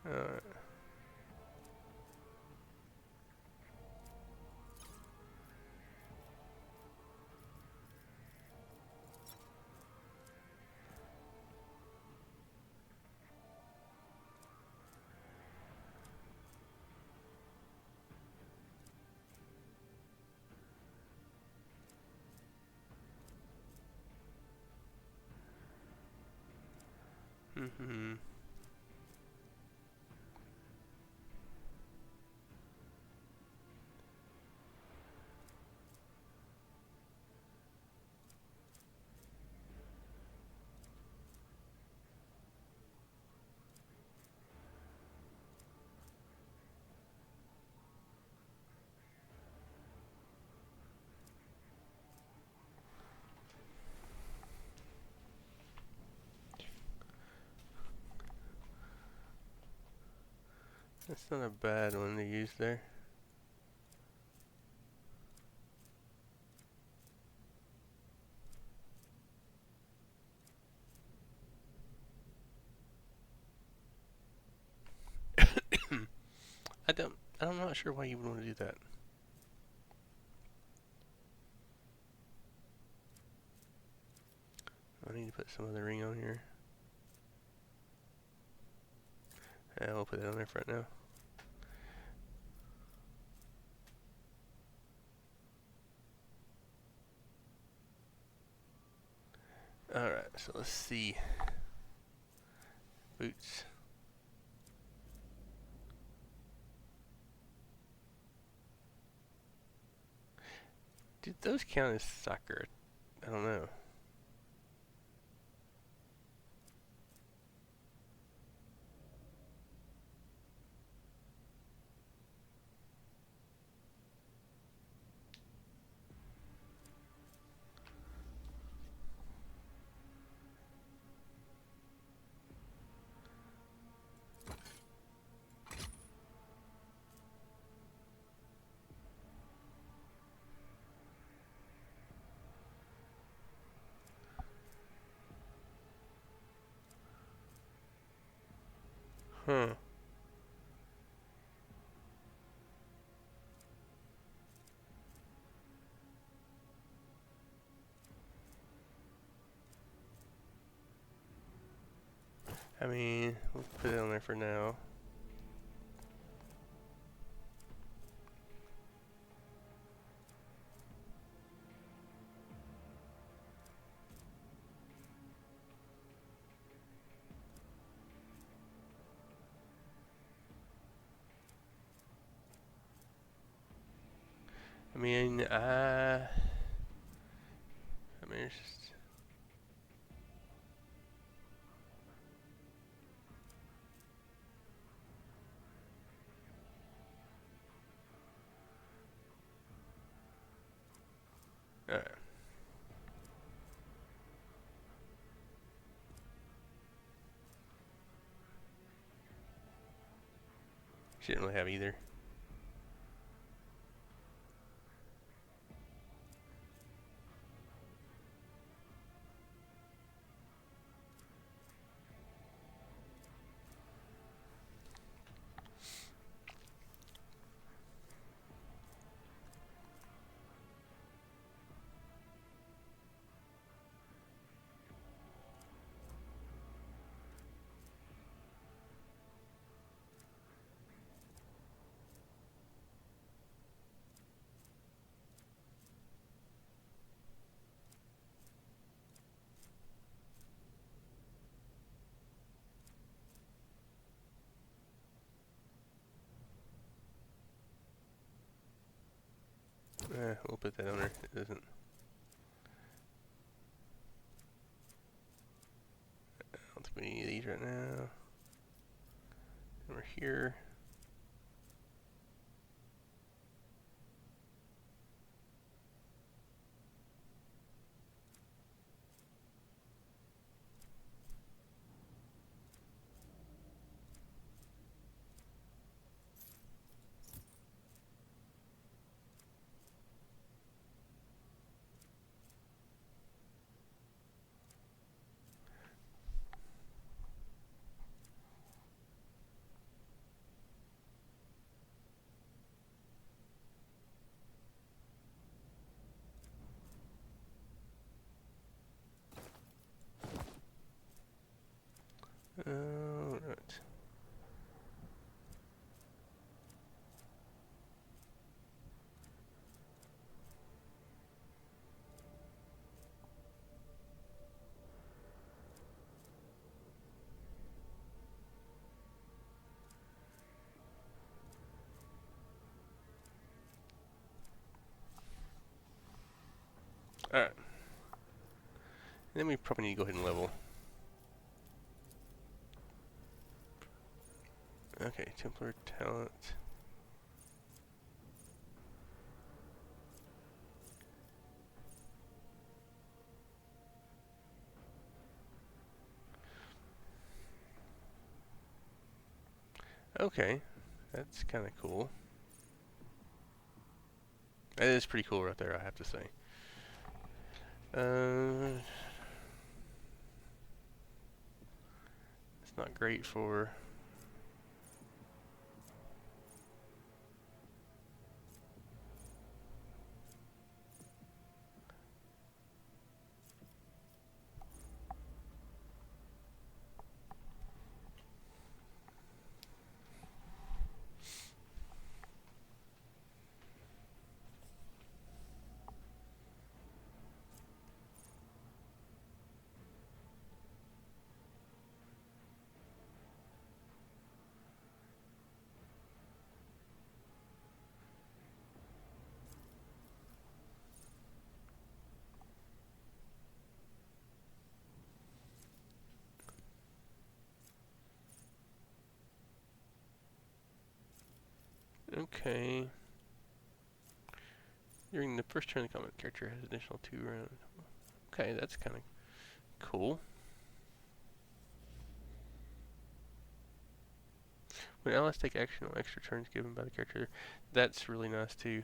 Alright. Mm-hmm. That's not a bad one to use there. I'm not sure why you would want to do that. I need to put some other ring on here. Yeah, we'll put it on there for right now. Alright, so let's see. Boots. Did those count as soccer? I don't know. Huh. I mean, we'll put it on there for now. I mean, it's just... Alright. She didn't really have either. We'll put that on there. It doesn't. I don't think we need any of these right now. And we're here. Alright. Alright. Then we probably need to go ahead and level. Okay, Templar talent. Okay, that's kind of cool. That is pretty cool right there, I have to say. It's not great for... Okay. During the first turn of the combat, character has additional 2 rounds. Okay, that's kind of cool. When allies take action on extra turns given by the character, that's really nice too.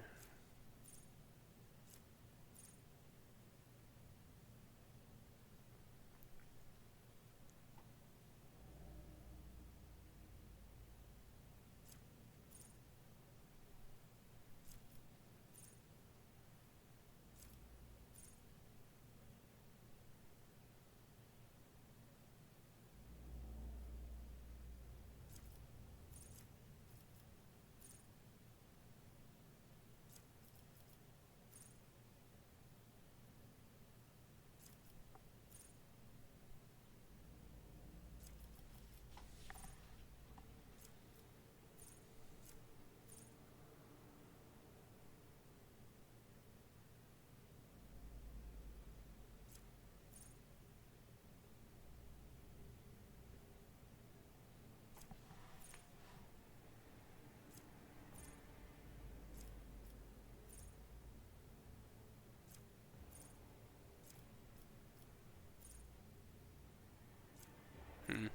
Hmm.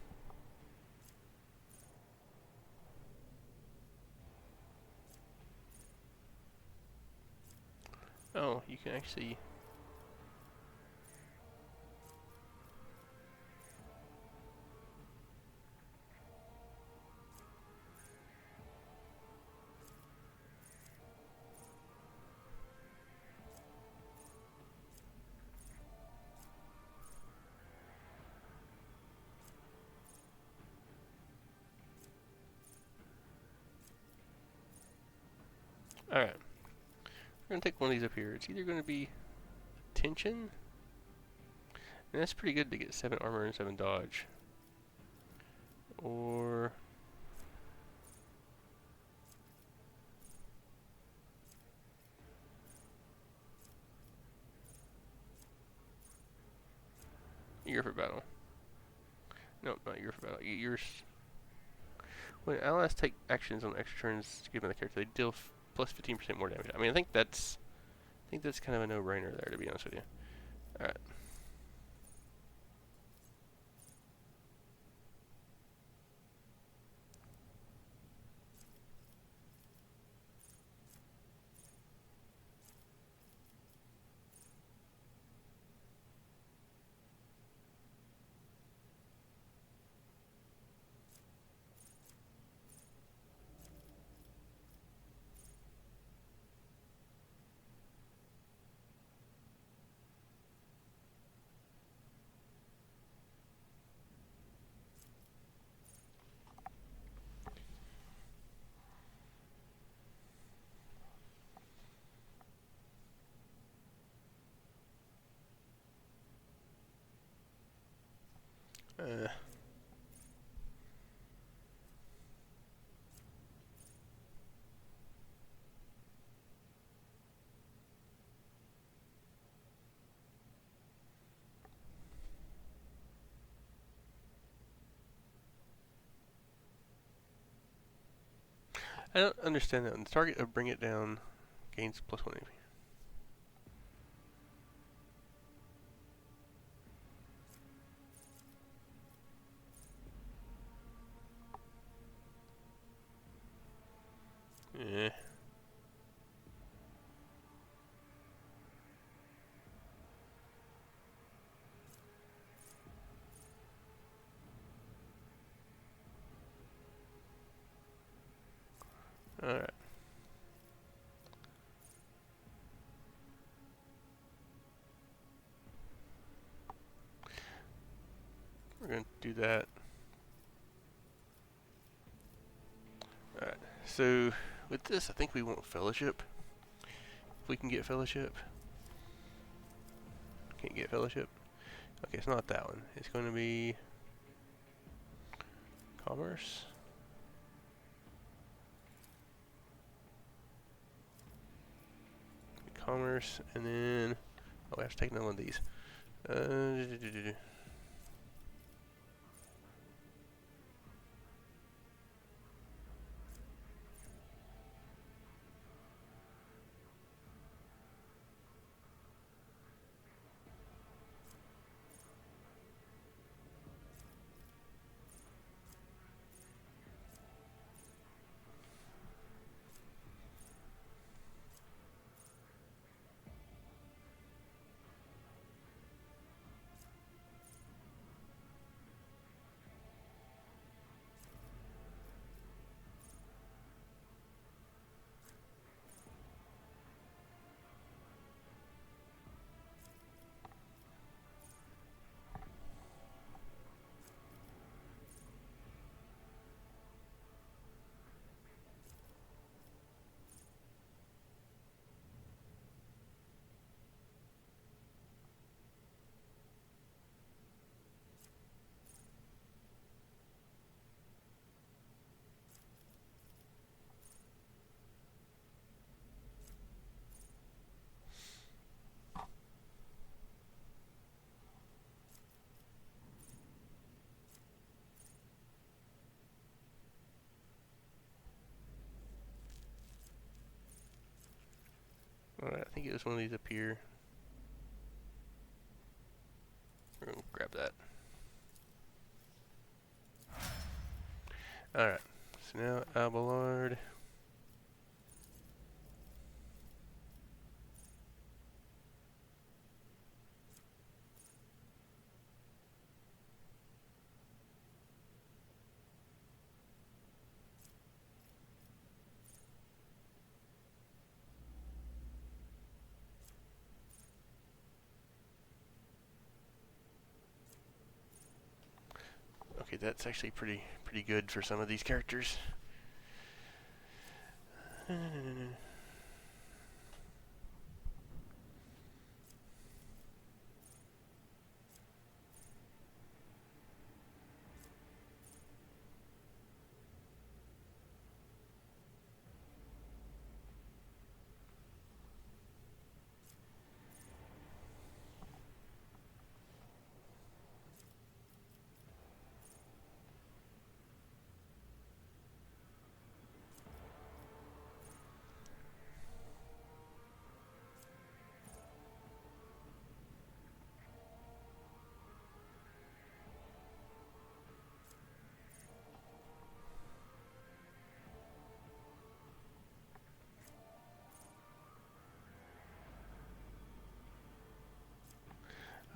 Oh, you can actually... Alright. We're going to take one of these up here. It's either going to be tension, and that's pretty good to get 7 armor and 7 dodge. Or... Eager for battle. No, not eager for battle. Yours. When allies take actions on extra turns given the character, they deal plus 15% more damage. I mean, I think that's kind of a no-brainer there, to be honest with you. All right. I don't understand that. The target of bring it down gains plus 1 AP. Yeah. Alright. We're going to do that. Alright. So, with this, I think we want fellowship. If we can get fellowship. Can't get fellowship. Okay, it's not that one. It's going to be commerce. Commerce, and then oh, I have to take another one of these. Alright, I think it was one of these up here. We're going to grab that. Alright, so now Abelard. Okay, that's actually pretty good for some of these characters.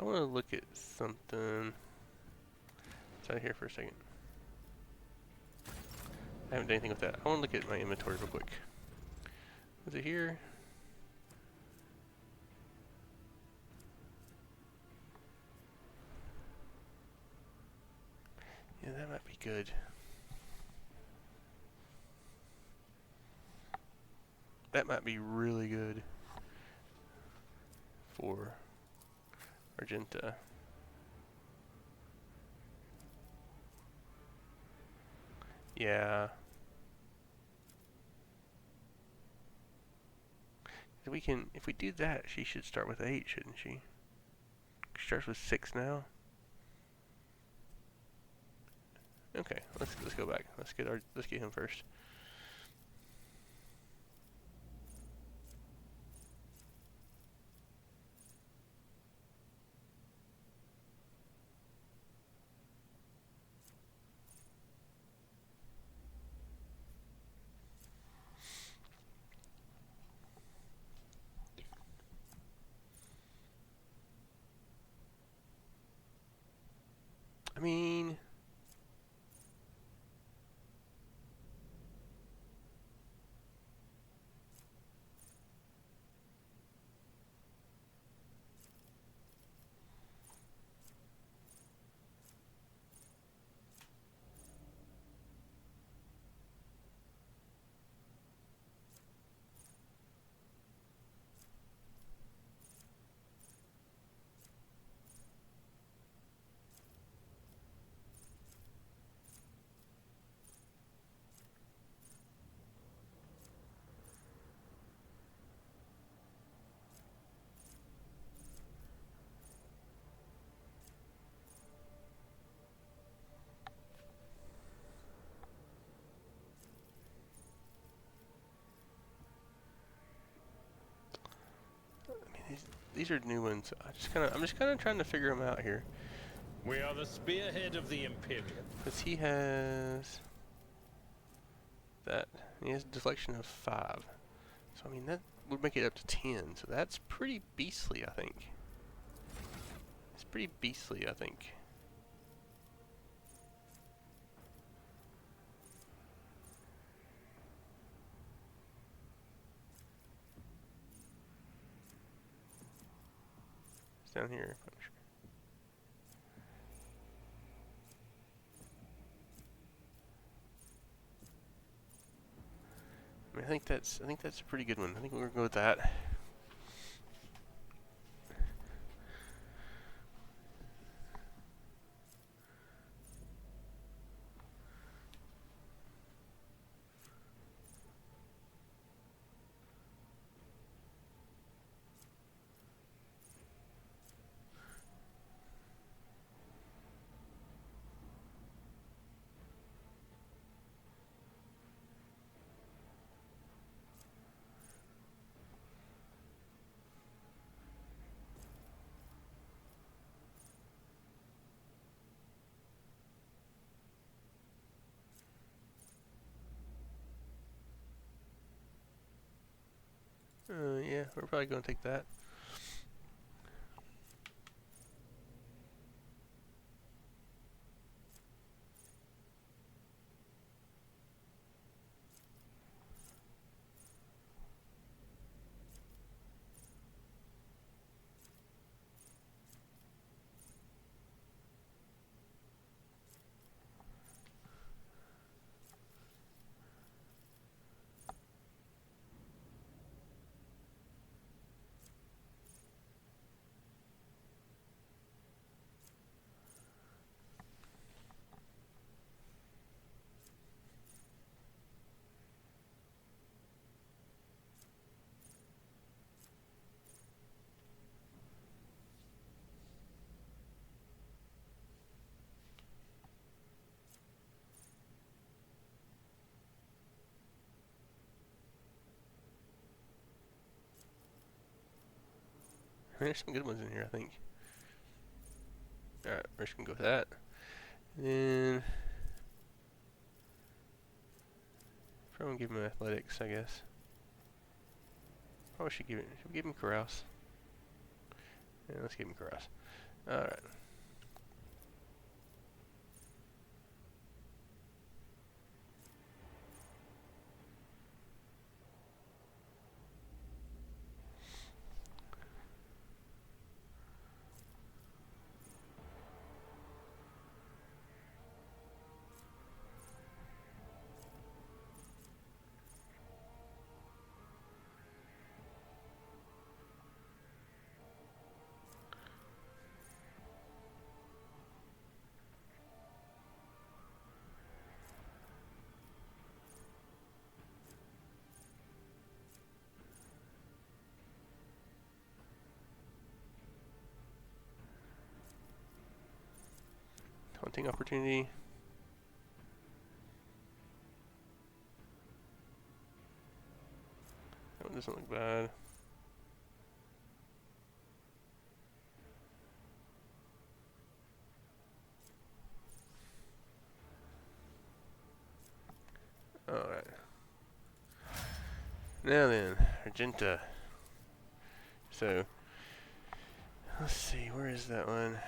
I want to look at something. It's out here for a second. I haven't done anything with that. I want to look at my inventory real quick. Was it here? Yeah, that might be good. That might be really good for Argenta. Yeah. We can, if we do that, she should start with 8, shouldn't she? She starts with 6 now. Okay, let's go back. Let's get him first. I mean, these are new ones. I'm just kind of trying to figure them out here. We are the spearhead of the Imperium. Because he has that. He has deflection of 5. So I mean that would make it up to 10. So that's pretty beastly, I think. It's pretty beastly, I think. It's down here. I'm sure. I mean, I think that's a pretty good one. I think we're gonna go with that. Yeah, we're probably gonna take that. I mean, there's some good ones in here, I think. Alright, we're just gonna go with that. Then probably give him athletics, I guess. Probably should we give him carouse? Yeah, let's give him carouse. Alright. Hunting opportunity. That one doesn't look bad. Alright. Now then, Argenta. So, let's see, where is that one?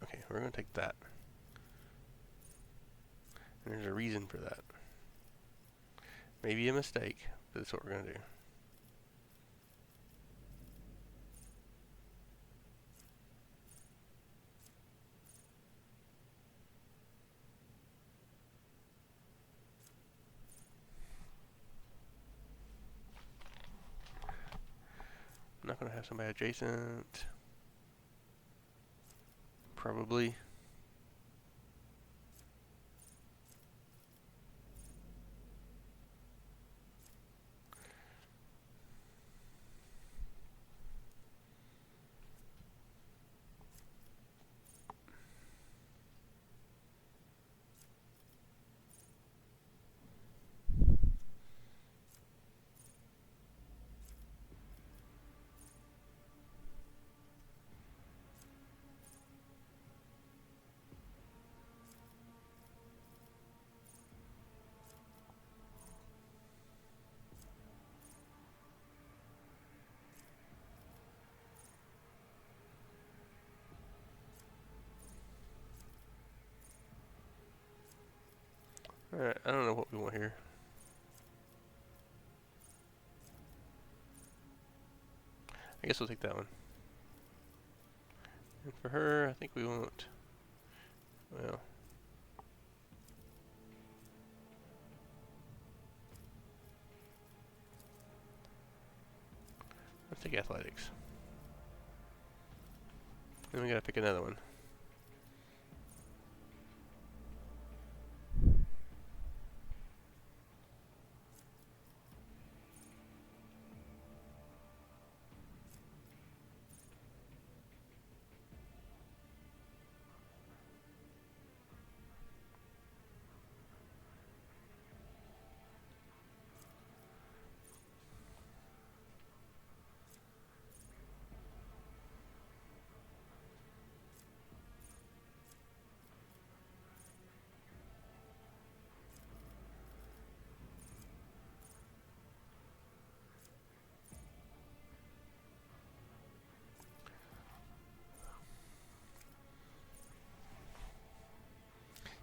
Okay, we're going to take that. And there's a reason for that. Maybe a mistake, but that's what we're going to do. I'm not going to have somebody adjacent. Probably. Alright, I don't know what we want here. I guess we'll take that one. And for her, I think we want, well, let's take athletics. Then we gotta pick another one.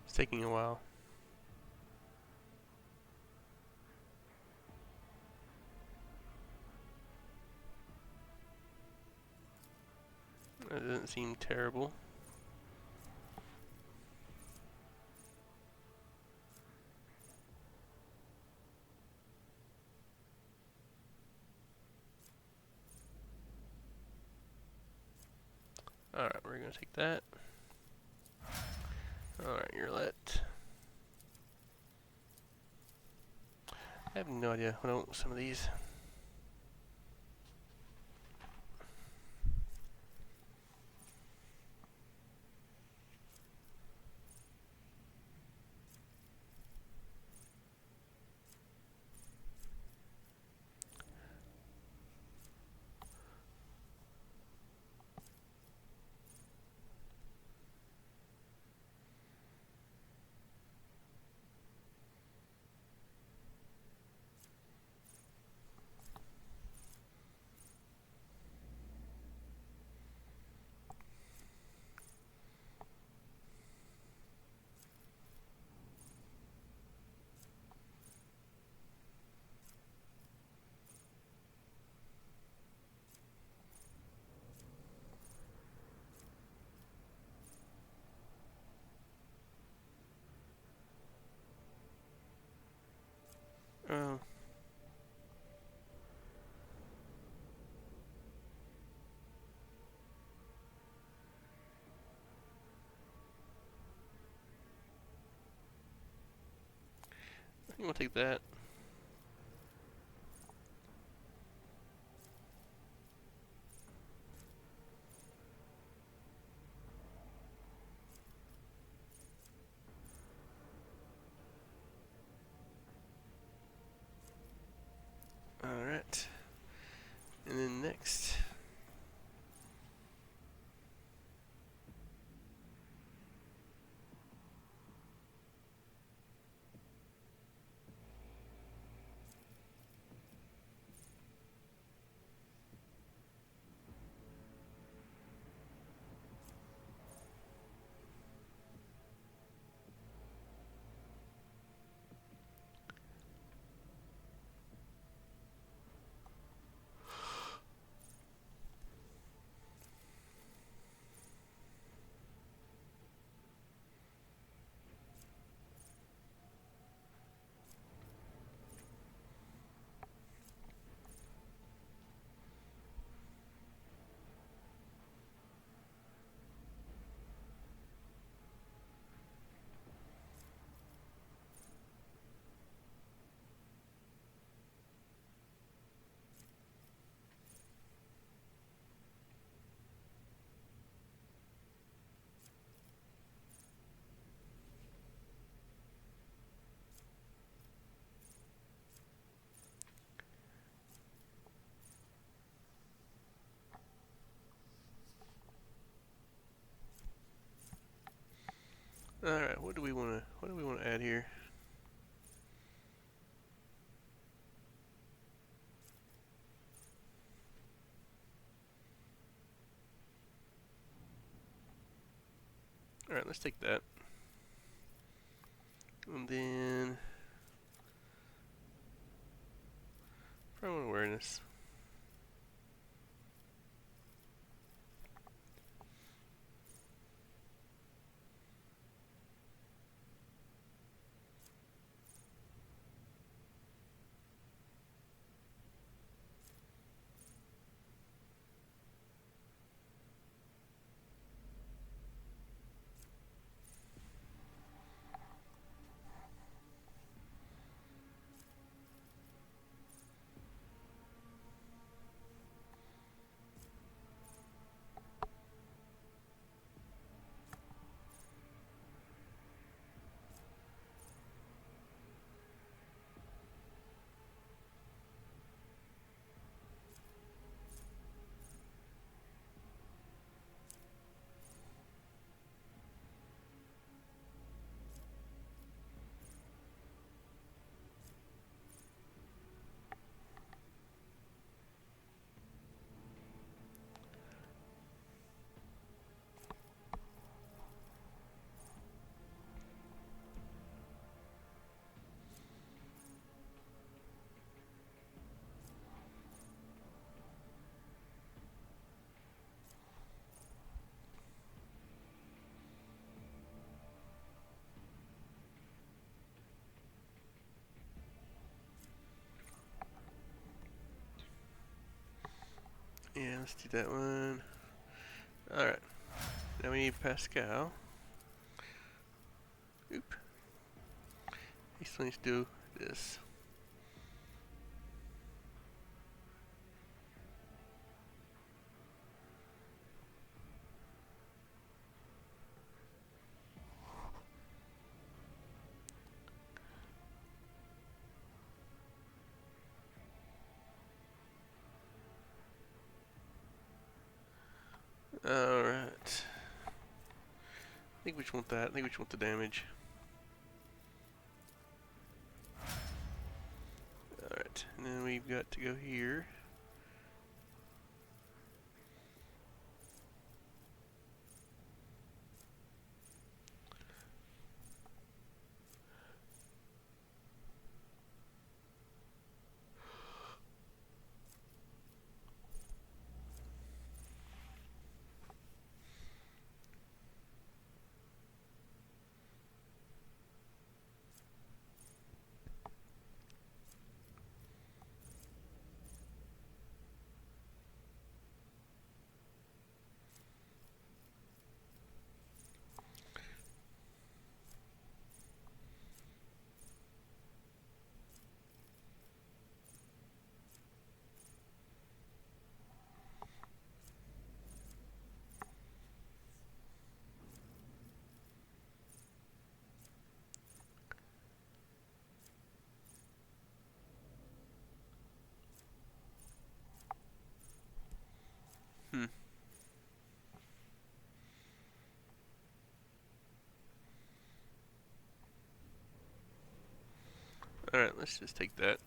It's taking a while. That doesn't seem terrible. Alright, we're gonna take that. Alright, you're lit. I have no idea what I want with some of these. I'm gonna take that. Alright. And then next. Alright, what do we wanna add here? Alright, let's take that. And then prone awareness. Yeah, let's do that one. Alright. Now we need Pascal. Oop. He still needs to do this. Alright. I think we just want that. I think we just want the damage. Alright. And then we've got to go here. let's just take that.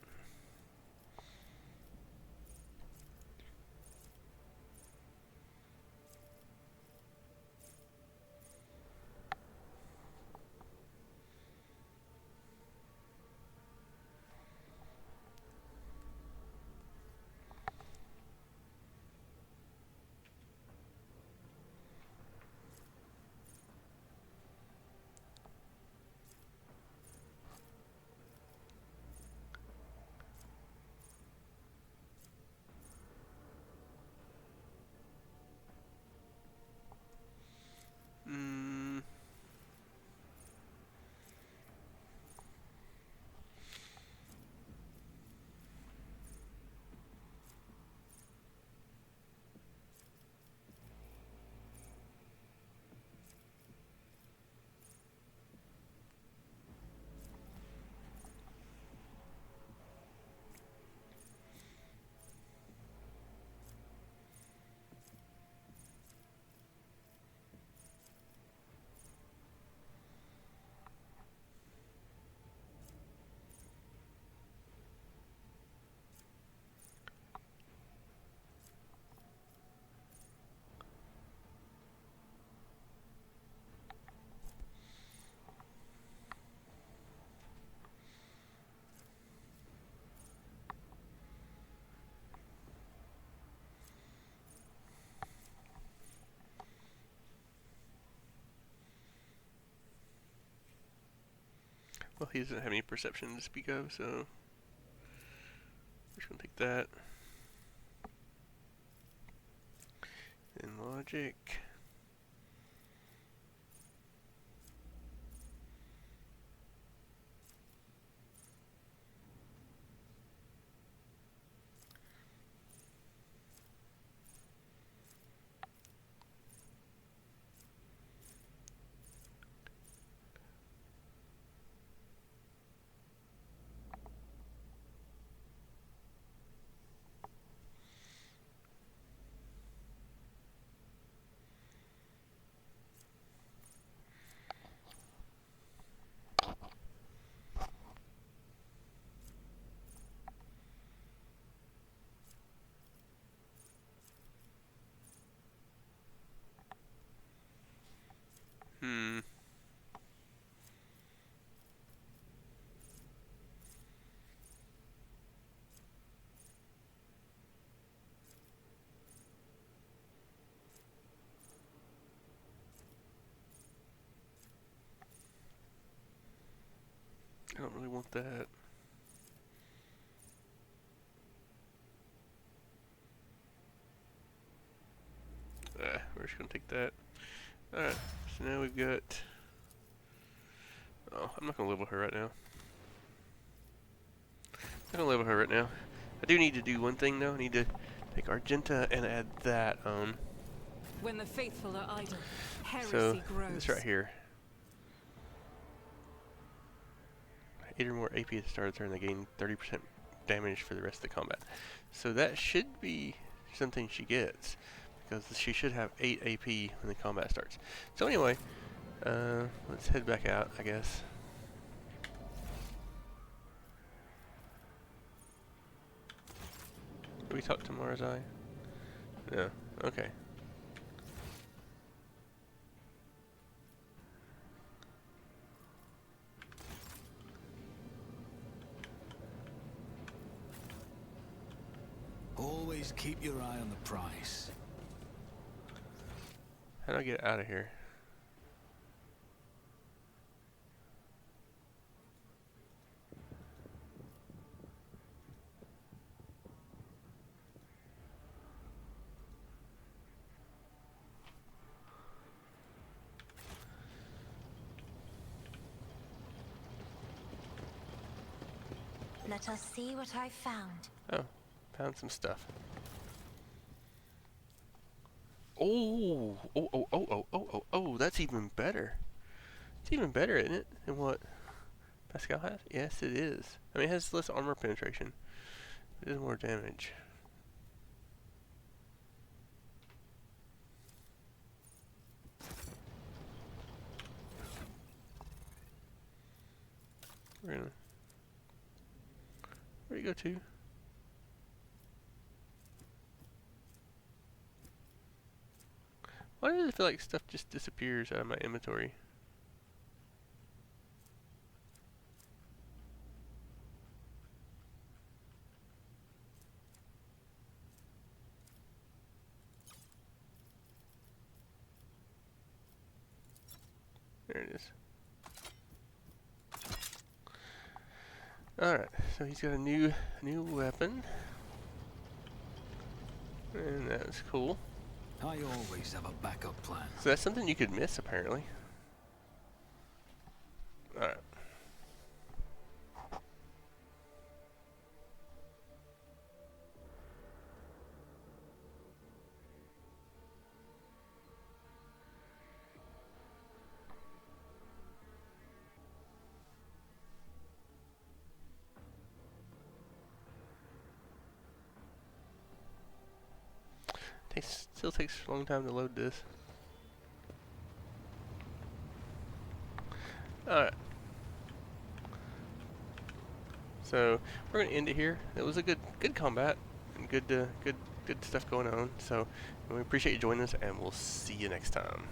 Well, he doesn't have any perception to speak of, so we're just gonna take that. And logic. I don't really want that. We're just gonna take that. Alright, so now we've got... Oh, I'm not gonna level her right now. I'm not gonna level her right now. I do need to do one thing though. I need to take Argenta and add that on. When the faithful are idle, heresy So, grows. this right here. 8 or more AP at the start of the turn, they gain 30% damage for the rest of the combat. So that should be something she gets, because she should have 8 AP when the combat starts. So anyway, let's head back out, I guess. Did we talk to Marzai? No. Okay. Always keep your eye on the prize. How do I get out of here? Let us see what I found. Oh, found some stuff. Oh, that's even better. It's even better, isn't it, than what Pascal has? Yes, it is. I mean, it has less armor penetration. It does more damage. We're gonna Where'd he go to? Why does it feel like stuff just disappears out of my inventory? There it is. Alright, so he's got a new weapon. And that's cool. I always have a backup plan. So that's something you could miss, apparently. Alright. Still takes a long time to load this. Alright. So we're gonna end it here. It was a good combat and good stuff going on. So we appreciate you joining us, and we'll see you next time.